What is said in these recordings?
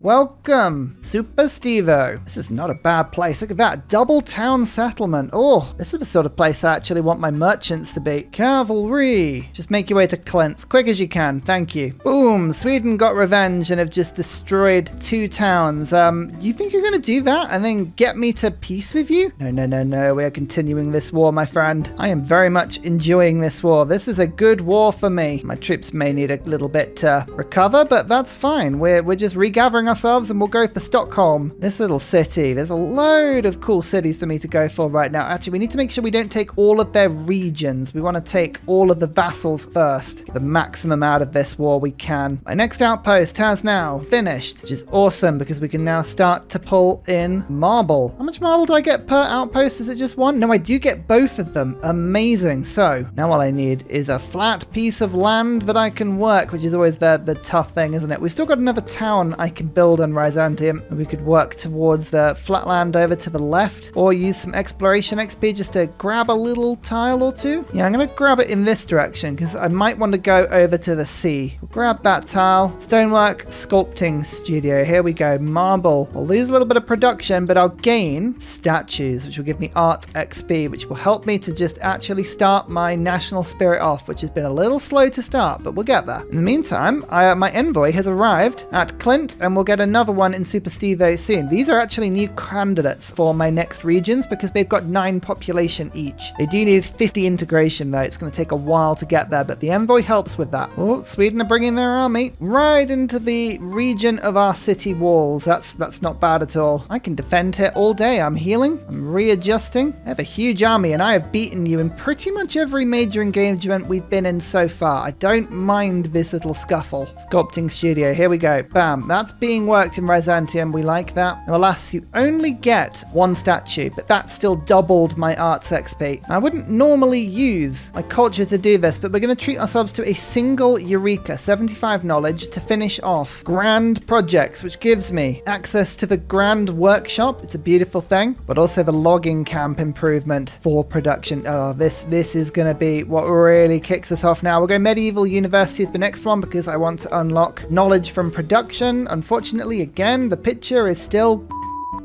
Welcome, SupaStevo. This is not a bad place. Look at that. Double town settlement. Oh, this is the sort of place I actually want my merchants to be. Cavalry. Just make your way to Clint as quick as you can. Thank you. Boom. Sweden got revenge and have just destroyed 2 towns. You think you're going to do that and then get me to peace with you? No. We are continuing this war, my friend. I am very much enjoying this war. This is a good war for me. My troops may need a little bit to recover, but that's fine. We're just regathering ourselves and we'll go for Stockholm. This little city. There's a load of cool cities for me to go for right now. Actually, we need to make sure we don't take all of their regions. We want to take all of the vassals first. The maximum out of this war we can. My next outpost has now finished, which is awesome because we can now start to pull in marble. How much marble do I get per outpost? Is it just one? No, I do get both of them. Amazing. So now all I need is a flat piece of land that I can work, which is always the tough thing, isn't it? We've still got another town I can build on Byzantium. We could work towards the flat land over to the left or use some exploration XP just to grab a little tile or two. Yeah, I'm going to grab it in this direction because I might want to go over to the sea. We'll grab that tile. Stonework, sculpting studio. Here we go. Marble. I'll lose a little bit of production, but I'll gain statues, which will give me art XP, which will help me to just actually start my national spirit off, which has been a little slow to start, but we'll get there. In the meantime, my envoy has arrived at Clint, and we'll get another one in SupaStevo soon. These are actually new candidates for my next regions because they've got 9 population each. They do need 50 integration though. It's going to take a while to get there, but the envoy helps with that. Oh, Sweden are bringing their army right into the region of our city walls. That's not bad at all. I can defend here all day. I'm healing. I'm readjusting. I have a huge army and I have beaten you in pretty much every major engagement we've been in so far. I don't mind this little scuffle. Sculpting studio. Here we go. Bam. That's being worked in Byzantium. We like that. Now, alas, you only get 1 statue, but that still doubled my arts XP. I wouldn't normally use my culture to do this, but we're going to treat ourselves to a single Eureka, 75 knowledge, to finish off Grand Projects, which gives me access to the Grand Workshop. It's a beautiful thing, but also the logging camp improvement for production. Oh, this is going to be what really kicks us off now. We'll go Medieval University as the next one because I want to unlock knowledge from production. Unfortunately, again, the picture is still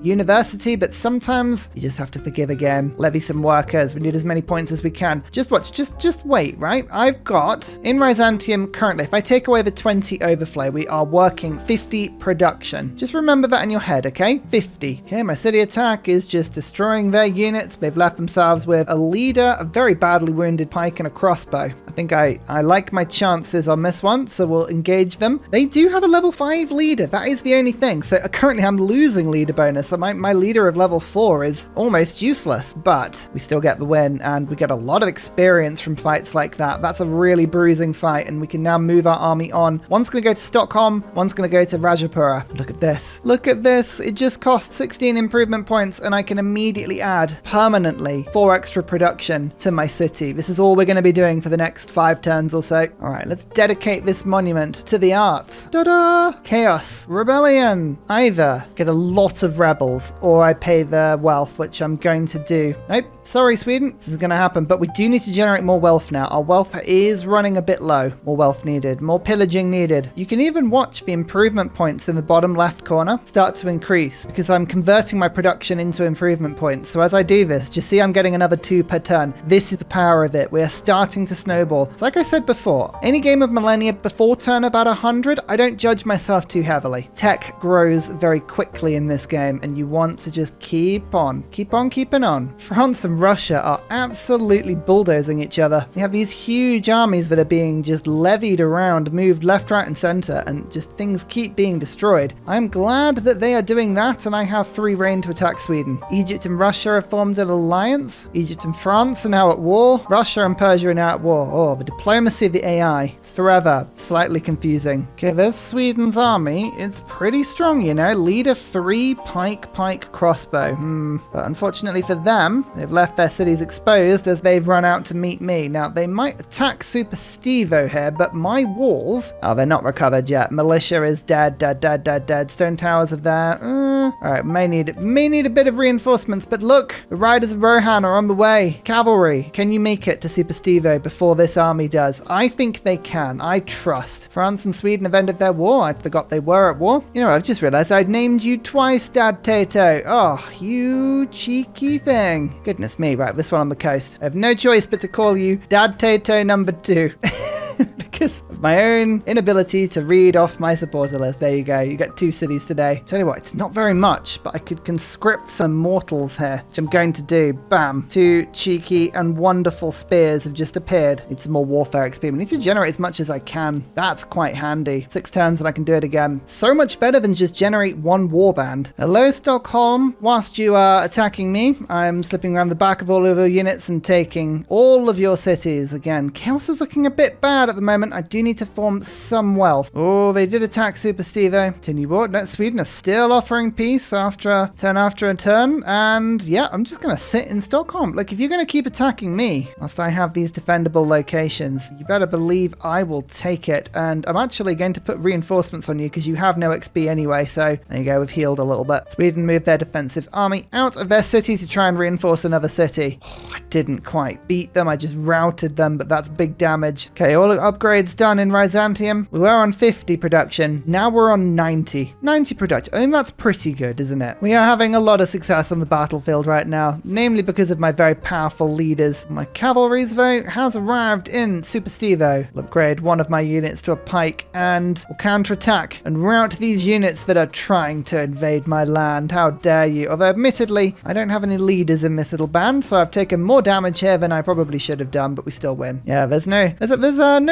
university, but sometimes you just have to forgive again. Levy some workers. We need as many points as we can. Just watch. Just wait, right? I've got in Byzantium currently, if I take away the 20 overflow, we are working 50 production. Just remember that in your head, okay? 50. Okay, my city attack is just destroying their units. They've left themselves with a leader, a very badly wounded pike, and a crossbow. I think I like my chances on this one, so we'll engage them. They do have a level 5 leader. That is the only thing. So currently I'm losing leader bonus. So my leader of level 4 is almost useless, but we still get the win and we get a lot of experience from fights like that. That's a really bruising fight and we can now move our army on. One's going to go to Stockholm, one's going to go to Rajapura. Look at this. Look at this. It just costs 16 improvement points and I can immediately add permanently 4 extra production to my city. This is all we're going to be doing for the next 5 turns or so. All right, let's dedicate this monument to the arts. Ta-da! Chaos. Rebellion. Either get a lot of rebels or I pay the wealth, which I'm going to do. Nope. Sorry, Sweden. This is going to happen, but we do need to generate more wealth now. Our wealth is running a bit low. More wealth needed. More pillaging needed. You can even watch the improvement points in the bottom left corner start to increase because I'm converting my production into improvement points. So as I do this, do you see I'm getting another 2 per turn? This is the power of it. We are starting to snowball. It's like I said before, any game of Millennia before turn about 100, I don't judge myself too heavily. Tech grows very quickly in this game and you want to just keep on keeping on. France and Russia are absolutely bulldozing each other. They have these huge armies that are being just levied around, moved left, right, and center, and just things keep being destroyed. I'm glad that they are doing that, and I have free reign to attack Sweden. Egypt and Russia have formed an alliance. Egypt and France are now at war. Russia and Persia are now at war. Oh, the diplomacy of the AI. It's forever slightly confusing. Okay, there's Sweden's army. It's pretty strong, you know. Leader 3, pike, crossbow. But unfortunately for them, they've left their cities exposed as they've run out to meet me. Now, they might attack SupaStevo here, but my walls, they're not recovered yet. Militia is dead. Stone towers are there. Alright, may need a bit of reinforcements, but look, the riders of Rohan are on the way. Cavalry, can you make it to SupaStevo before this army does? I think they can. I trust. France and Sweden have ended their war. I forgot they were at war. You know, I've just realized I'd named you twice, Dad Tato. Oh, you cheeky thing. Goodness me. Right, this one on the coast. I have no choice but to call you Dad Tato number 2. Because of my own inability to read off my supporter list. There you go. You got 2 cities today. Tell you what, it's not very much, but I could conscript some mortals here, which I'm going to do. Bam. 2 cheeky and wonderful spears have just appeared. Need some more warfare XP. We need to generate as much as I can. That's quite handy. 6 turns and I can do it again. So much better than just generate 1 warband. Hello, Stockholm. Whilst you are attacking me, I'm slipping around the back of all of your units and taking all of your cities. Again, chaos is looking a bit bad at the moment. I do need to form some wealth. Oh, they did attack SupaStevo. Continue war. No, Sweden are still offering peace after a turn. And yeah, I'm just going to sit in Stockholm. Like, if you're going to keep attacking me whilst I have these defendable locations, you better believe I will take it. And I'm actually going to put reinforcements on you because you have no XP anyway. So there you go. We've healed a little bit. Sweden moved their defensive army out of their city to try and reinforce another city. Oh, I didn't quite beat them. I just routed them, but that's big damage. Okay, all upgrades done in Byzantium. We were on 50 production. Now we're on 90. 90 production. I mean, that's pretty good, isn't it? We are having a lot of success on the battlefield right now, namely because of my very powerful leaders. My cavalry's vote has arrived in SupaStevo. I'll upgrade one of my units to a pike and will counterattack and rout these units that are trying to invade my land. How dare you? Although admittedly, I don't have any leaders in this little band, so I've taken more damage here than I probably should have done, but we still win. Yeah, there's no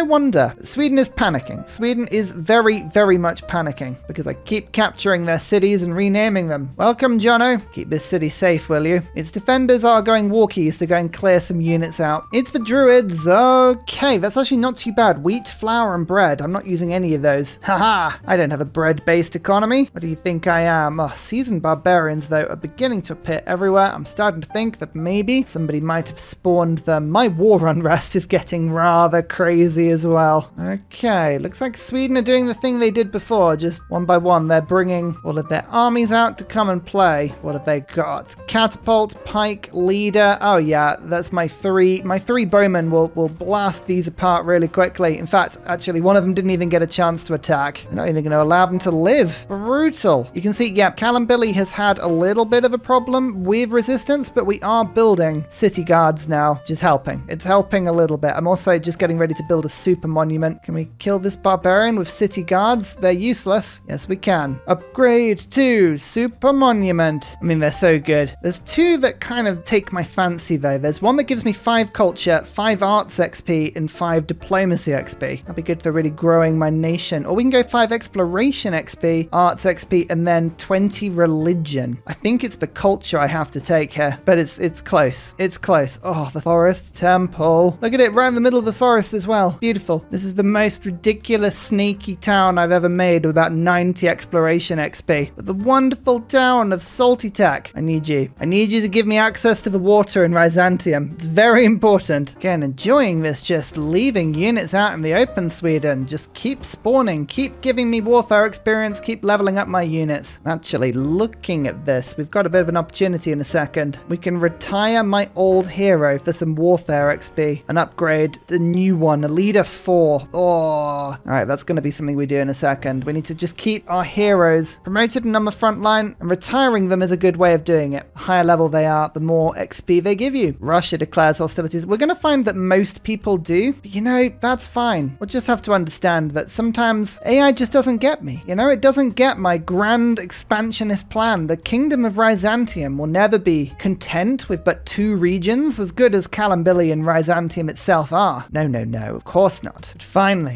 wonder. Sweden is panicking. Sweden is very, very much panicking because I keep capturing their cities and renaming them. Welcome, Jono. Keep this city safe, will you? Its defenders are going walkies to go and clear some units out. It's the druids. Okay, that's actually not too bad. Wheat, flour, and bread. I'm not using any of those. Haha, I don't have a bread-based economy. What do you think I am? Oh, seasoned barbarians, though, are beginning to appear everywhere. I'm starting to think that maybe somebody might have spawned them. My war unrest is getting rather crazy as well. Okay, looks like Sweden are doing the thing they did before, just one by one. They're bringing all of their armies out to come and play. What have they got? Catapult, pike, leader. Oh yeah, that's my three bowmen will blast these apart really quickly. In fact, actually, one of them didn't even get a chance to attack. They're not even going to allow them to live. Brutal. You can see, yeah, Callum Billy has had a little bit of a problem with resistance, but we are building city guards now, which is helping. It's helping a little bit. I'm also just getting ready to build a super monument. Can we kill this barbarian with city guards? They're useless. Yes, we can. Upgrade to super monument. I mean, they're so good. There's 2 that kind of take my fancy, though. There's one that gives me 5 culture, 5 arts XP, and 5 diplomacy XP. That'd be good for really growing my nation. Or we can go 5 exploration XP, arts XP, and then 20 religion. I think it's the culture I have to take here, but it's close. It's close. Oh, the forest temple. Look at it, right in the middle of the forest as well. Beautiful. This is the most ridiculous snaky town I've ever made with about 90 exploration XP. But the wonderful town of Saltytac. I need you. I need you to give me access to the water in Byzantium. It's very important. Again, enjoying this, just leaving units out in the open, Sweden. Just keep spawning. Keep giving me warfare experience. Keep leveling up my units. Actually, looking at this, we've got a bit of an opportunity in a second. We can retire my old hero for some warfare XP and upgrade the new one, a leader 4. Oh, all right, that's going to be something we do in a second. We need to just keep our heroes promoted and on the front line, and retiring them is a good way of doing it. The higher level they are, the more XP they give you. Russia declares hostilities. We're going to find that most people do, but you know, that's fine. We'll just have to understand that sometimes AI just doesn't get me. You know, it doesn't get my grand expansionist plan. The Kingdom of Byzantium will never be content with but 2 regions, as good as Callum Billy and Byzantium itself are. No, of course not. But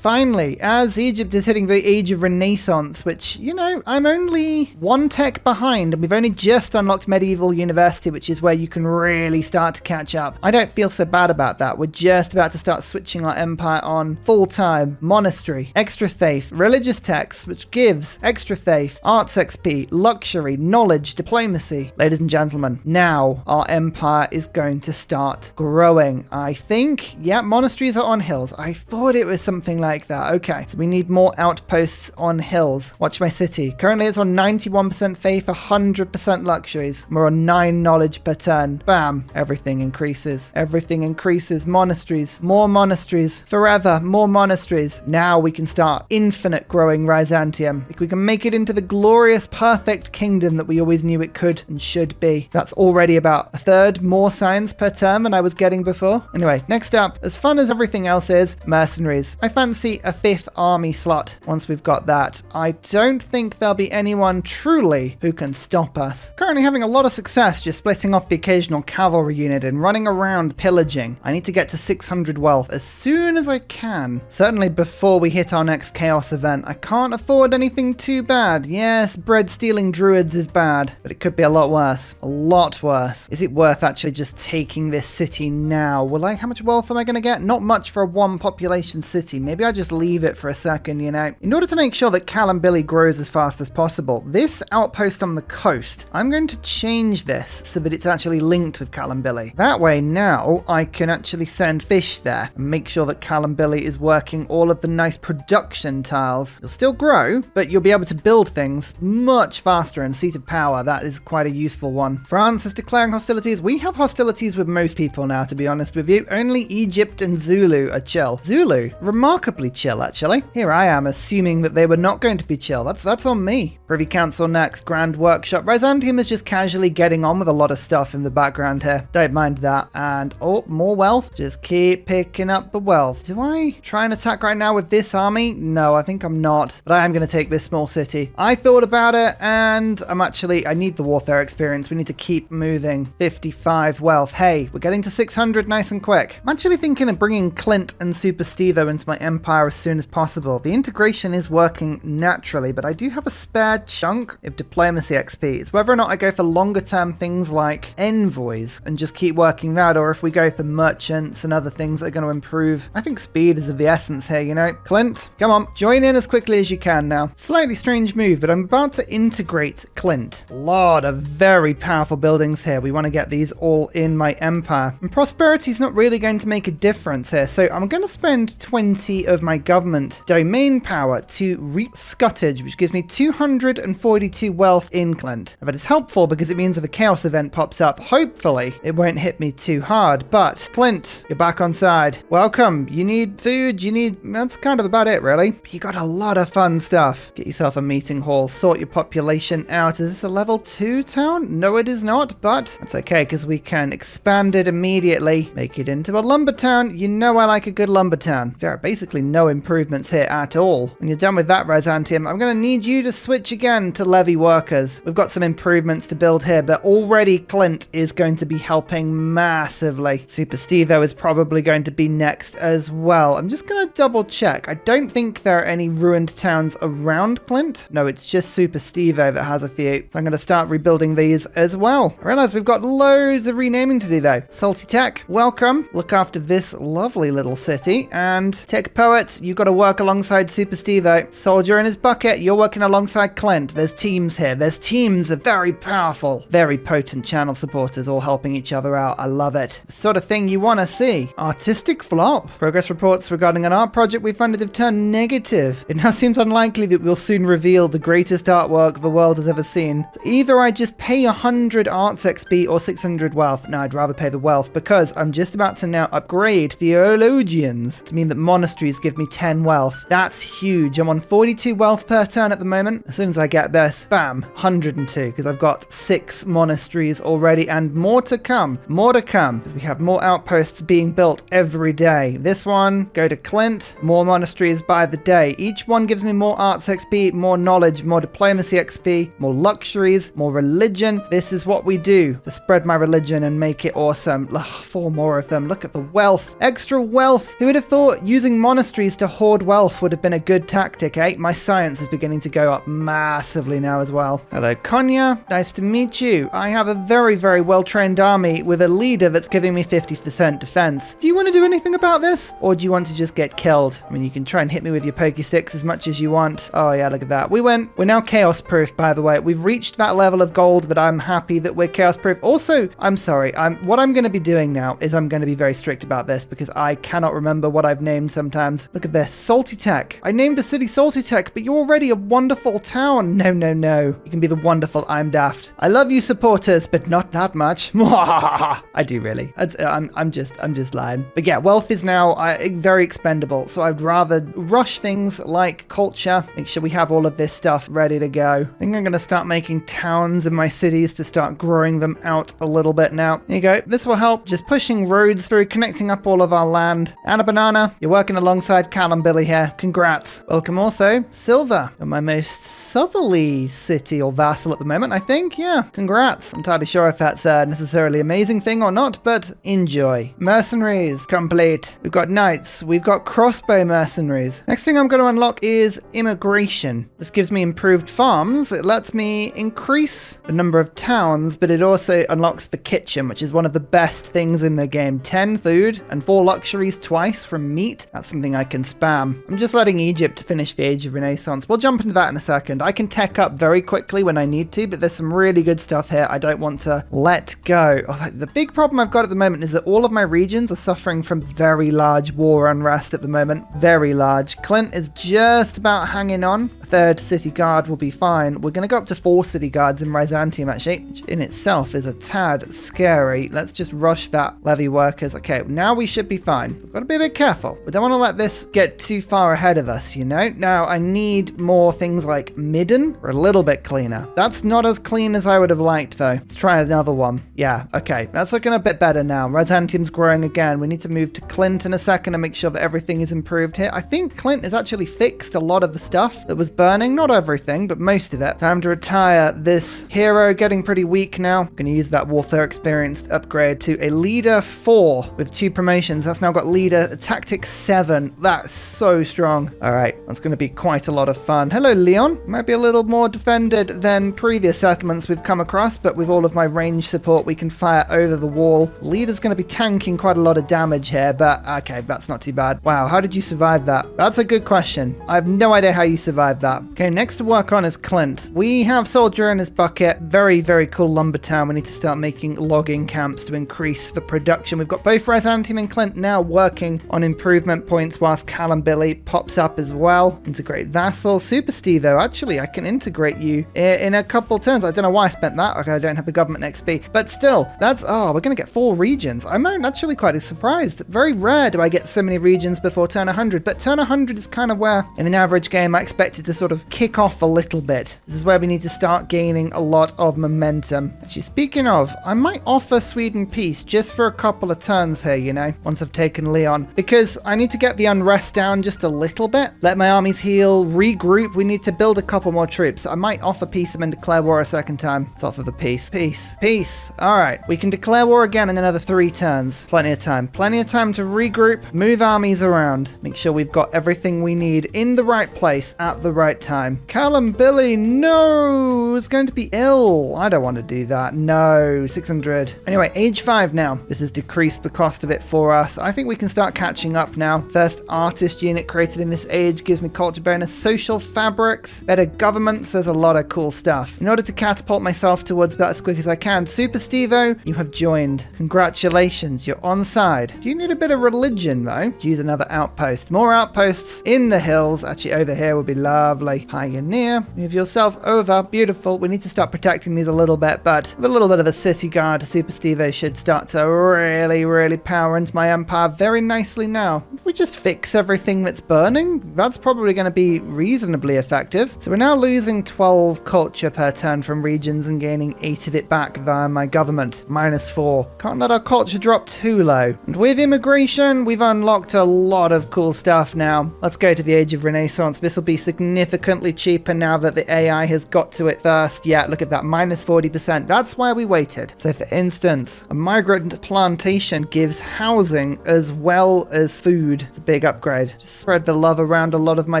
finally, as Egypt is hitting the age of Renaissance, which, you know, I'm only 1 tech behind, and we've only just unlocked Medieval University, which is where you can really start to catch up. I don't feel so bad about that. We're just about to start switching our empire on full-time. Monastery, extra faith, religious texts, which gives extra faith, arts XP, luxury, knowledge, diplomacy. Ladies and gentlemen, now our empire is going to start growing. I think, yeah, monasteries are on hills. I thought it was something like that. Okay, so we need more outposts on hills. Watch my city. Currently it's on 91% faith, 100% luxuries. We're on 9 knowledge per turn. Bam. Everything increases. Everything increases. Monasteries. More monasteries. Forever. More monasteries. Now we can start infinite growing Byzantium. We can make it into the glorious, perfect kingdom that we always knew it could and should be. That's already about a third more science per term than I was getting before. Anyway, next up, as fun as everything else is, mercenaries. I fancy a 5th army slot once we've got that. I don't think there'll be anyone truly who can stop us. Currently having a lot of success just splitting off the occasional cavalry unit and running around pillaging. I need to get to 600 wealth as soon as I can. Certainly before we hit our next chaos event. I can't afford anything too bad. Yes, bread stealing druids is bad, but it could be a lot worse. A lot worse. Is it worth actually just taking this city now? How much wealth am I going to get? Not much for a 1 population city. Maybe I just leave it for a second, you know. In order to make sure that Billy grows as fast as possible, this outpost on the coast, I'm going to change this so that it's actually linked with Billy. That way now I can actually send fish there and make sure that Billy is working all of the nice production tiles. You'll still grow, but you'll be able to build things much faster, and seat of power, that is quite a useful one. France is declaring hostilities. We have hostilities with most people now, to be honest with you. Only Egypt and Zulu are chill. Zulu, remarkably chill, actually. Here I am assuming that they were not going to be chill. That's on me. Privy Council next, Grand Workshop. Byzantium is just casually getting on with a lot of stuff in the background here. Don't mind that. And, oh, more wealth. Just keep picking up the wealth. Do I try and attack right now with this army? No, I think I'm not. But I am going to take this small city. I thought about it, and I need the warfare experience. We need to keep moving. 55 wealth. Hey, we're getting to 600 nice and quick. I'm actually thinking of bringing Clint and SupaStevo into my empire as soon as possible. The integration is working naturally, but I do have a spare chunk of diplomacy XP. It's whether or not I go for longer term things like envoys and just keep working that, or if we go for merchants and other things that are going to improve. I think speed is of the essence here, you know. Clint, come on, join in as quickly as you can now. Slightly strange move, but I'm about to integrate Clint. A lot of very powerful buildings here. We want to get these all in my empire. And prosperity is not really going to make a difference here, so I'm going to spend 20 of my government domain power to reap Scuttage, which gives me 242 wealth in Clint. But it's helpful because it means if a chaos event pops up, hopefully it won't hit me too hard. But Clint, you're back on side. Welcome. You need food, that's kind of about it really. You got a lot of fun stuff. Get yourself a meeting hall, sort your population out. Is this a level 2 town? No, it is not, but that's okay because we can expand it immediately, make it into a lumber town. You know I like a good lumber town. There are basically no improvements here at all. When you're done with that, Byzantium, I'm going to need you to switch again to levy workers. We've got some improvements to build here, but already Clint is going to be helping massively. SupaStevo is probably going to be next as well. I'm just going to double check. I don't think there are any ruined towns around Clint. No, it's just SupaStevo that has a few. So I'm going to start rebuilding these as well. I realize we've got loads of renaming to do though. Salty Tech, welcome. Look after this lovely little city. And Tech Poet, you've got to work alongside SupaStevo. Soldier in his bucket, you're working alongside Clint. There's teams here. There's teams of very powerful, very potent channel supporters all helping each other out. I love it. The sort of thing you want to see. Artistic flop. Progress reports regarding an art project we funded have turned negative. It now seems unlikely that we'll soon reveal the greatest artwork the world has ever seen. So either I just pay 100 arts XP or 600 wealth. No, I'd rather pay the wealth because I'm just about to now upgrade theologians to mean that monasteries give me 10 wealth. That's huge. I'm on 42 wealth per turn at the moment. As soon as I get this, bam, 102 because I've got 6 monasteries already and more to come. More to come because we have more outposts being built every day. This one, go to Clint, more monasteries by the day. Each one gives me more arts XP, more knowledge, more diplomacy XP, more luxuries, more religion. This is what we do to spread my religion and make it awesome. Ugh, 4 more of them. Look at the wealth. Extra wealth. Who would have thought using monasteries to hoard wealth would have been a good tactic, eh? My science is beginning to go up massively now as well. Hello, Konya. Nice to meet you. I have a very, very well-trained army with a leader that's giving me 50% defense. Do you want to do anything about this? Or do you want to just get killed? I mean, you can try and hit me with your pokey sticks as much as you want. Oh yeah, look at that. We win. We're now chaos proof, by the way. We've reached that level of gold that I'm happy that we're chaos proof. Also, I'm sorry. What I'm going to be doing now is I'm going to be very strict about this because I cannot remember remember what I've named sometimes. Look at this. Salty Tech. I named a city Salty Tech, but you're already a wonderful town. No, no, no. You can be the wonderful I'm Daft. I love you supporters, but not that much. I do really. I'm just lying. But yeah, wealth is now very expendable. So I'd rather rush things like culture. Make sure we have all of this stuff ready to go. I think I'm going to start making towns in my cities to start growing them out a little bit now. There you go. This will help just pushing roads through, connecting up all of our land. And a banana. You're working alongside Cal and Billy here. Congrats. Welcome also, Silver. You're my most southerly city or vassal at the moment, I think. Yeah, congrats. I'm entirely sure if that's a necessarily amazing thing or not, but enjoy. Mercenaries, complete. We've got knights. We've got crossbow mercenaries. Next thing I'm going to unlock is immigration. This gives me improved farms. It lets me increase the number of towns, but it also unlocks the kitchen, which is one of the best things in the game. 10 food and 4 luxuries twice from meat. That's something I can spam. I'm just letting Egypt finish the Age of Renaissance. We'll jump into that in a second. I can tech up very quickly when I need to, but there's some really good stuff here I don't want to let go. Oh, the big problem I've got at the moment is that all of my regions are suffering from very large war unrest at the moment. Very large. Clint is just about hanging on. A 3rd city guard will be fine. We're going to go up to 4 city guards in Byzantium, actually, which in itself is a tad scary. Let's just rush that levy workers. Okay, now we should be fine. We've got to be a bit careful. We don't want to let this get too far ahead of us, you know? Now, I need more things like midden or a little bit cleaner. That's not as clean as I would have liked, though. Let's try another one. Yeah, okay. That's looking a bit better now. Byzantium's growing again. We need to move to Clint in a second and make sure that everything is improved here. I think Clint has actually fixed a lot of the stuff that was burning. Not everything, but most of it. Time to retire this hero, getting pretty weak now. I'm going to use that warfare experience to upgrade to a leader 4 with 2 promotions. That's now got leader tactic 7. That's so strong. All right, that's going to be quite a lot of fun. Hello, Leon. Might be a little more defended than previous settlements we've come across, but with all of my range support, we can fire over the wall. Leader's going to be tanking quite a lot of damage here, but okay, that's not too bad. Wow, how did you survive that? That's a good question. I have no idea how you survived that. Okay, next to work on is Clint. We have soldier in his bucket. Very, very cool lumber town. We need to start making logging camps to increase the production. We've got both Byzantium and Clint now working on improvement points whilst Cal and Billy pops up as well. Integrate vassal. SupaStevo. Actually, I can integrate you in a couple turns. I don't know why I spent that. Okay, I don't have the government XP. But still, that's, we're going to get 4 regions. I'm actually quite surprised. Very rare do I get so many regions before turn 100. But turn 100 is kind of where, in an average game, I expect it to sort of kick off a little bit. This is where we need to start gaining a lot of momentum. Actually, speaking of, I might offer Sweden peace just for a couple of turns here, you know, once I've taken Leon. Because I need to get the unrest down just a little bit. Let my armies heal, regroup. We need to build a couple more troops. I might offer peace and then declare war a second time. Let's offer the peace. Peace. All right. We can declare war again in another 3 turns. Plenty of time. Plenty of time to regroup, move armies around. Make sure we've got everything we need in the right place at the right time. Cal and Billy, no, it's going to be ill. I don't want to do that. No, 600. Anyway, age 5 now. This has decreased the cost of it for us. I think we can start catching up now. First artist unit created in this age gives me culture bonus, social fabrics, better governments. There's a lot of cool stuff. In order to catapult myself towards that as quick as I can, SupaStevo, you have joined. Congratulations, you're on side. Do you need a bit of religion though? Use another outpost. More outposts in the hills. Actually, over here would be lovely. Pioneer, move yourself over. Beautiful. We need to start protecting these a little bit, but with a little bit of a city guard, SupaStevo should start to really power into my empire very nicely now. If we just fix everything that's burning, that's probably going to be reasonably effective. So we're now losing 12 culture per turn from regions and gaining 8 of it back via my government. -4. Can't let our culture drop too low. And with immigration, we've unlocked a lot of cool stuff now. Let's go to the Age of Renaissance. This will be significantly cheaper now that the AI has got to it first. Yeah, look at that, -40%. That's why we waited. So for instance, a migrant plantation gives housing as well as food. It's a big upgrade. Just spread the love around a lot of my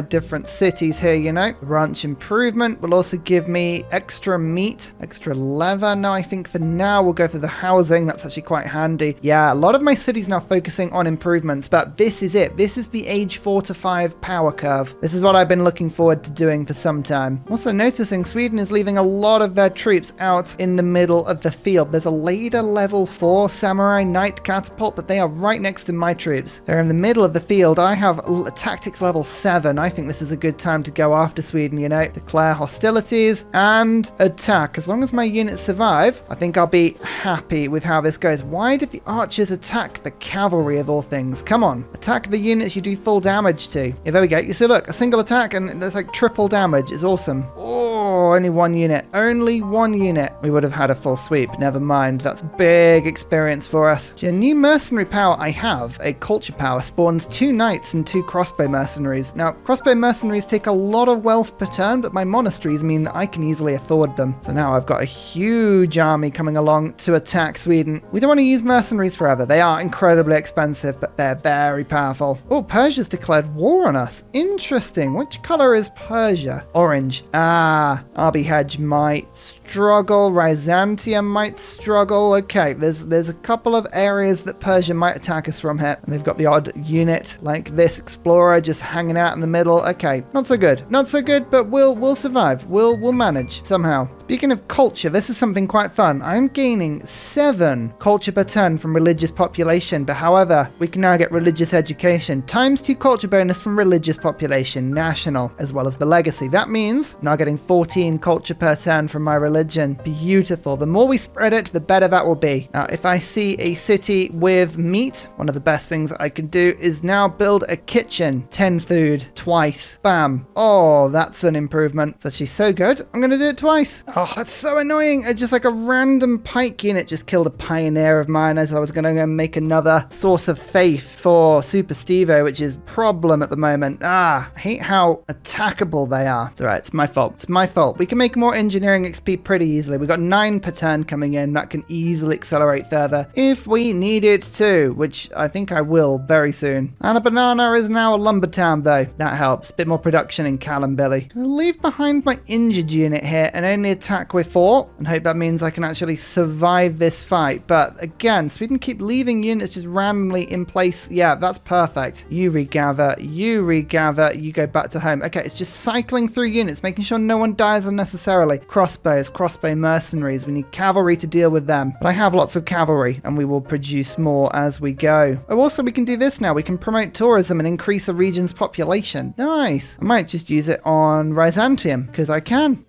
different cities here, you know. Ranch improvement will also give me extra meat, extra leather. No, I think for now we'll go for the housing. That's actually quite handy. Yeah, a lot of my cities now focusing on improvements, but this is it. This is the age 4 to 5 power curve. This is what I've been looking forward forward to doing for some time. Also noticing Sweden is leaving a lot of their troops out in the middle of the field. There's a later level 4 samurai knight catapult, but they are right next to my troops. They're in the middle of the field. I have tactics level 7. I think this is a good time to go after Sweden, you know. Declare hostilities and attack. As long as my units survive, I think I'll be happy with how this goes. Why did the archers attack the cavalry of all things? Come on, attack the units you do full damage to. Yeah, there we go. You see, look, a single attack and there's like triple damage. It's awesome. Oh, only one unit. Only one unit. We would have had a full sweep. Never mind. That's big experience for us. The new mercenary power I have, a culture power, spawns 2 knights and 2 crossbow mercenaries. Now, crossbow mercenaries take a lot of wealth per turn, but my monasteries mean that I can easily afford them. So now I've got a huge army coming along to attack Sweden. We don't want to use mercenaries forever. They are incredibly expensive, but they're very powerful. Oh, Persia's declared war on us. Interesting. Which color is Persia? Orange. Ah, RB Hedge might struggle. Byzantium might struggle. Okay, there's a couple of areas that Persia might attack us from here. And they've got the odd unit like this explorer just hanging out in the middle. Okay, not so good. Not so good, but we'll survive. We'll manage somehow. Speaking of culture, this is something quite fun. I'm gaining 7 culture per turn from religious population, but however, we can now get religious education. ×2 culture bonus from religious population, national, as well as the legacy. That means I'm now getting 14 culture per turn from my religion. Beautiful. The more we spread it, the better that will be. Now, if I see a city with meat, one of the best things I can do is now build a kitchen. 10 food, twice. Bam. Oh, that's an improvement. It's actually so good. I'm going to do it twice. Oh, that's so annoying. It's just like a random pike unit just killed a pioneer of mine as I was going to make another source of faith for SupaStevo, which is a problem at the moment. Ah, I hate how attackable they are. It's all right. It's my fault. It's my fault. We can make more engineering XP pretty easily. We've got 9 per turn coming in. That can easily accelerate further if we need it to, which I think I will very soon. And a banana is now a lumber town, though. That helps. A bit more production in Billy. I'll leave behind my injured unit here and only attack with 4 and hope that means I can actually survive this fight. But again, Sweden keep leaving units just randomly in place. Yeah, that's perfect. You regather, you go back to home. Okay, it's just cycling through units, making sure no one dies unnecessarily. Crossbows, crossbow mercenaries. We need cavalry to deal with them. But I have lots of cavalry and we will produce more as we go. Oh, also we can do this now. We can promote tourism and increase a region's population. Nice. I might just use it on Byzantium because I can.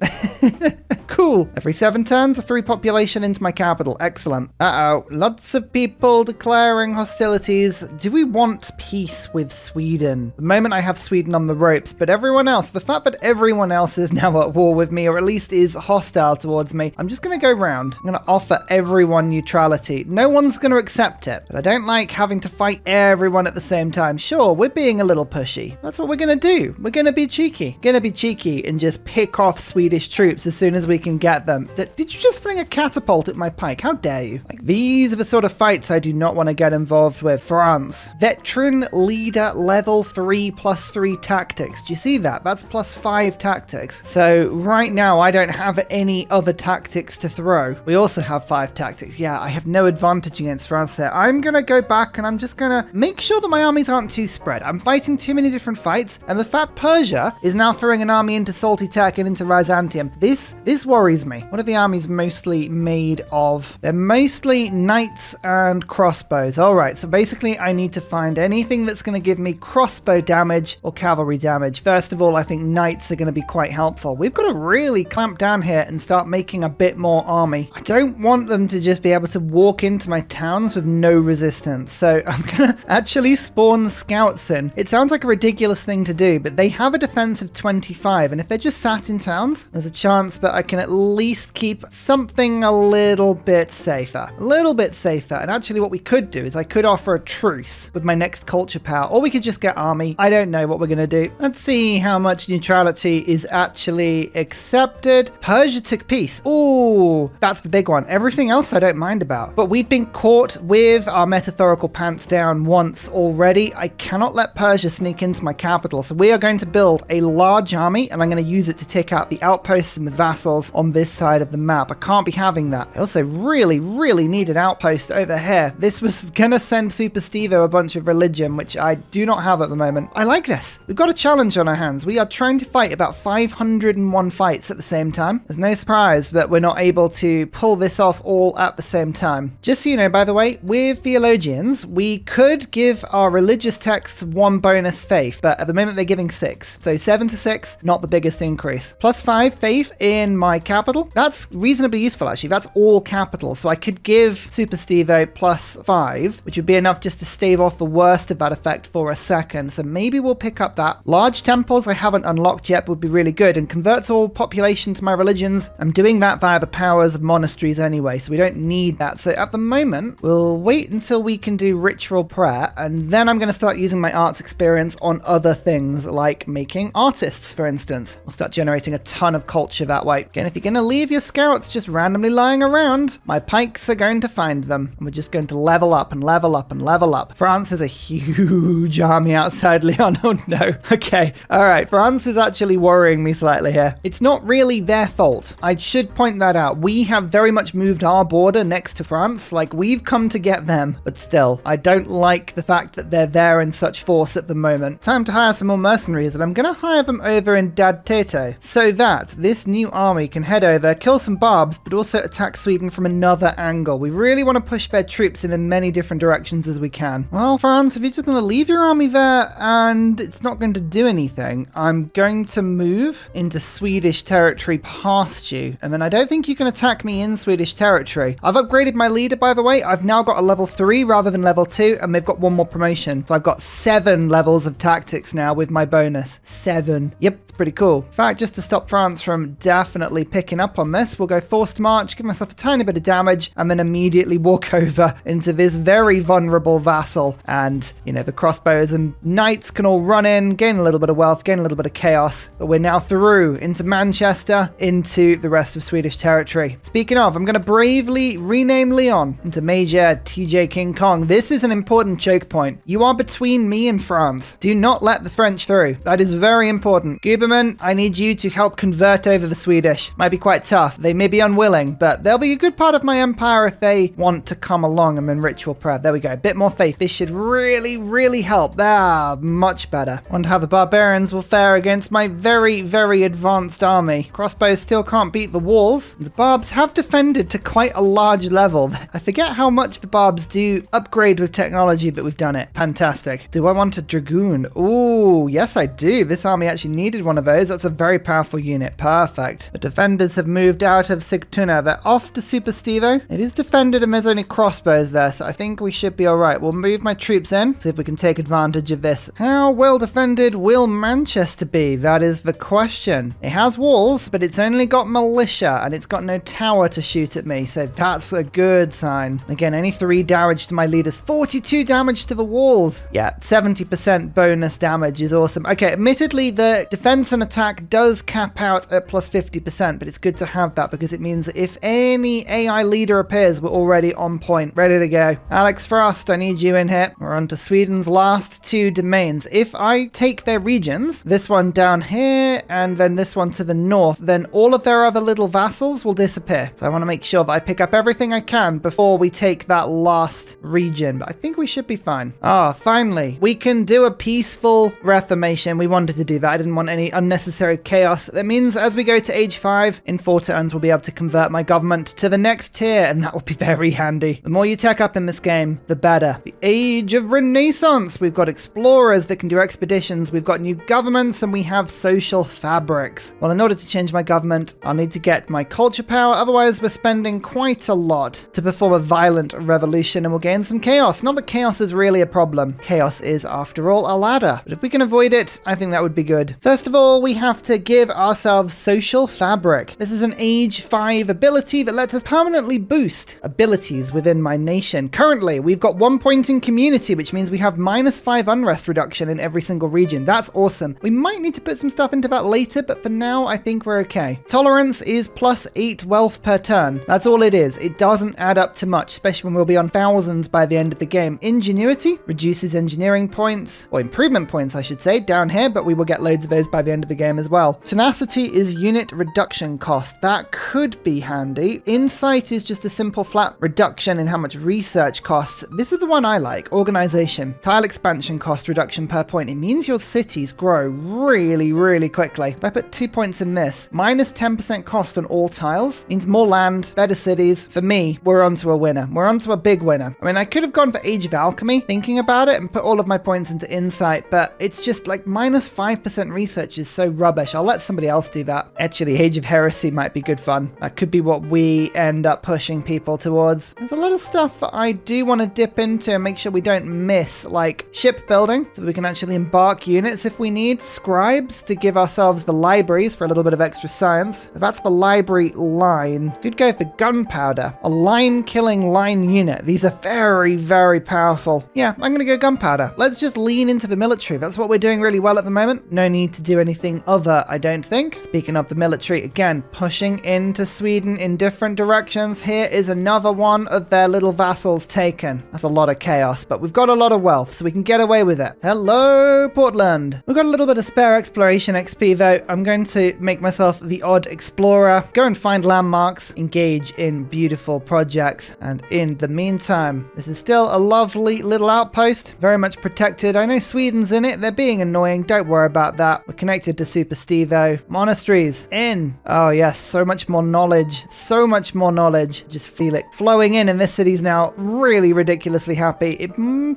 Cool. Every 7 turns, a free population into my capital. Excellent. Uh-oh. Lots of people declaring hostilities. Do we want peace with Sweden? The moment I have Sweden on the ropes, but everyone else, the fact that everyone else is now at war with me, or at least is hostile towards me, I'm just going to go round. I'm going to offer everyone neutrality. No one's going to accept it, but I don't like having to fight everyone at the same time. Sure, we're being a little pushy. That's what we're going to do. We're going to be cheeky. Going to be cheeky and just pick off Swedish troops as soon as we can get them. Did you just fling a catapult at my pike? How dare you? Like, these are the sort of fights I do not want to get involved with. France. Veteran leader level 3+3 tactics. Do you see that? That's +5 tactics. So right now I don't have any other tactics to throw. We also have 5 tactics. Yeah, I have no advantage against France there. I'm going to go back and I'm just going to make sure that my armies aren't too spread. I'm fighting too many different fights, and the fact Persia is now throwing an army into Salty Tech and into Byzantium. This worries me. What are the armies mostly made of? They're mostly knights and crossbows. All right, so basically I need to find anything that's going to give me crossbow damage or cavalry damage. First of all, I think knights are going to be quite helpful. We've got to really clamp down here and start making a bit more army. I don't want them to just be able to walk into my towns with no resistance. So I'm going to actually spawn scouts in. It sounds like a ridiculous thing to do, but they have a defense of 25. And if they're just sat in towns, there's a chance that I can at least keep something a little bit safer. A little bit safer. And actually what we could do is I could offer a truce with my next culture power, or we could just get army. I don't know what we're going to do. Let's see how much neutrality is actually accepted. Persia took peace. Ooh, that's the big one. Everything else I don't mind about. But we've been caught with our metaphorical pants down once already. I cannot let Persia sneak into my capital. So we are going to build a large army, and I'm going to use it to take out the outposts and the vassals on this side of the map. I can't be having that. I also really need an outpost over here. This was gonna send SupaStevo a bunch of religion, which I do not have at the moment. I like this. We've got a challenge on our hands. We are trying to fight about 501 fights at the same time. There's no surprise that we're not able to pull this off all at the same time. Just so you know, by the way, with theologians, we could give our religious texts 1 bonus faith, but at the moment they're giving 6. So 7 to 6, not the biggest increase. +5 faith in my capital. That's reasonably useful, actually. That's all capital. So I could give SupaStevo +5, which would be enough just to stave off the worst of that effect for a second. So maybe we'll pick up that. Large temples I haven't unlocked yet would be really good, and converts all population to my religions. I'm doing that via the powers of monasteries anyway, so we don't need that. So at the moment, we'll wait until we can do ritual prayer, and then I'm going to start using my arts experience on other things, like making artists, for instance. We'll start generating a ton of culture that way. Again, if you're going to leave your scouts just randomly lying around, my pikes are going to find them, and we're just going to level up and level up and level up. France is a huge army outside Lyon. Oh no. Okay. All right. France is actually worrying me slightly here. It's not really their fault. I should point that out. We have very much moved our border next to France. Like, we've come to get them, but still, I don't like the fact that they're there in such force at the moment. Time to hire some more mercenaries, and I'm going to hire them over in Dad Teto so that this new army can head over, kill some barbs, but also attack Sweden from another angle. We really want to push their troops in as many different directions as we can. Well, France, if you're just going to leave your army there and it's not going to do anything, I'm going to move into Swedish territory past you, and then I don't think you can attack me in Swedish territory. I've upgraded my leader, by the way. I've now got a level 3 rather than level 2, and they've got 1 more promotion. So I've got 7 levels of tactics now with my bonus. 7. Yep, it's pretty cool. In fact, just to stop France from definitely picking up on this, we'll go forced march, give myself a tiny bit of damage, and then immediately walk over into this very vulnerable vassal. And, you know, the crossbows and knights can all run in, gain a little bit of wealth, gain a little bit of chaos. But we're now through into Manchester, into the rest of Swedish territory. Speaking of, I'm going to bravely rename Lyon into Major TJ King Kong. This is an important choke point. You are between me and France. Do not let the French through. That is very important. Guberman, I need you to help convert over the Swedish. Might be quite tough. They may be unwilling, but they'll be a good part of my empire if they want to come along and then ritual prayer. There we go. A bit more faith. This should really help. Ah, much better. Wonder how the barbarians will fare against my very advanced army. Crossbows still can't beat the walls. The barbs have defended to quite a large level. I forget how much the barbs do upgrade with technology, but we've done it. Fantastic. Do I want a dragoon? Ooh, yes I do. This army actually needed one of those. That's a very powerful unit. Perfect. The defenders have moved out of Sigtuna. They're off to SupaStevo. It is defended and there's only crossbows there, so I think we should be alright. We'll move my troops in, see if we can take advantage of this. How well defended will Manchester be? That is the question. It has walls, but it's only got militia and it's got no tower to shoot at me, so that's a good sign. Again, only 3 damage to my leaders, 42 damage to the walls. Yeah, 70% bonus damage is awesome. Okay, admittedly, the defense and attack does cap out at plus 50%, but it's good to have that because it means that if any AI leader appears, we're already on point, ready to go. Alex Frost, I need you in here. We're on to Sweden's last 2 domains. If I take their regions, this one down here and then this one to the north, then all of their other little vassals will disappear. So I want to make sure that I pick up everything I can before we take that last region, but I think we should be fine. Ah, finally, we can do a peaceful reformation. We wanted to do that. I didn't want any unnecessary chaos. That means as we go to age 5, in 4 turns, we'll be able to convert my government to the next tier, and that will be very handy. The more you tech up in this game, the better. The age of Renaissance. We've got explorers that can do expeditions. We've got new governments, and we have social fabrics. Well, in order to change my government, I'll need to get my culture power. Otherwise, we're spending quite a lot to perform a violent revolution, and we'll gain some chaos. Not that chaos is really a problem. Chaos is, after all, a ladder. But if we can avoid it, I think that would be good. First of all, we have to give ourselves social fabric. This is an age 5 ability that lets us permanently boost abilities within my nation. Currently, we've got 1 point in community, which means we have -5 unrest reduction in every single region. That's awesome. We might need to put some stuff into that later, but for now, I think we're okay. Tolerance is +8 wealth per turn. That's all it is. It doesn't add up to much, especially when we'll be on thousands by the end of the game. Ingenuity reduces engineering points, or improvement points, I should say, down here, but we will get loads of those by the end of the game as well. Tenacity is unit reduction cost. That could be handy. Insight is just a simple flat reduction in how much research costs. This is the one I like. Organization. Tile expansion cost reduction per point. It means your cities grow really, really quickly. If I put 2 points in this, minus 10% cost on all tiles means more land, better cities. For me, we're onto a winner. We're onto a big winner. I mean, I could have gone for Age of Alchemy, thinking about it, and put all of my points into Insight, but it's just like minus 5% research is so rubbish. I'll let somebody else do that. Actually, Age of Heresy might be good fun. That could be what we end up pushing people towards. There's a lot of stuff that I do want to dip into and make sure we don't miss, like shipbuilding, so that we can actually embark units if we need. Scribes to give ourselves the libraries for a little bit of extra science. If that's for library line, could go for gunpowder. A line-killing line unit. These are very, very powerful. Yeah, I'm going to go gunpowder. Let's just lean into the military. That's what we're doing really well at the moment. No need to do anything other, I don't think. Speaking of the military, again, pushing into Sweden in different directions. Here is another one of their little vassals taken. That's a lot of chaos, but we've got a lot of wealth, so we can get away with it. Hello, Portland. We've got a little bit of spare exploration XP, though. I'm going to make myself the odd explorer, go and find landmarks, engage in beautiful projects, and in the meantime, this is still a lovely little outpost, very much protected. I know Sweden's in it. They're being annoying. Don't worry about that. We're connected to SupaStevo. Monasteries in. Oh yes, so much more knowledge. So much more knowledge. Just feel it flowing in, and this city's now really ridiculously happy.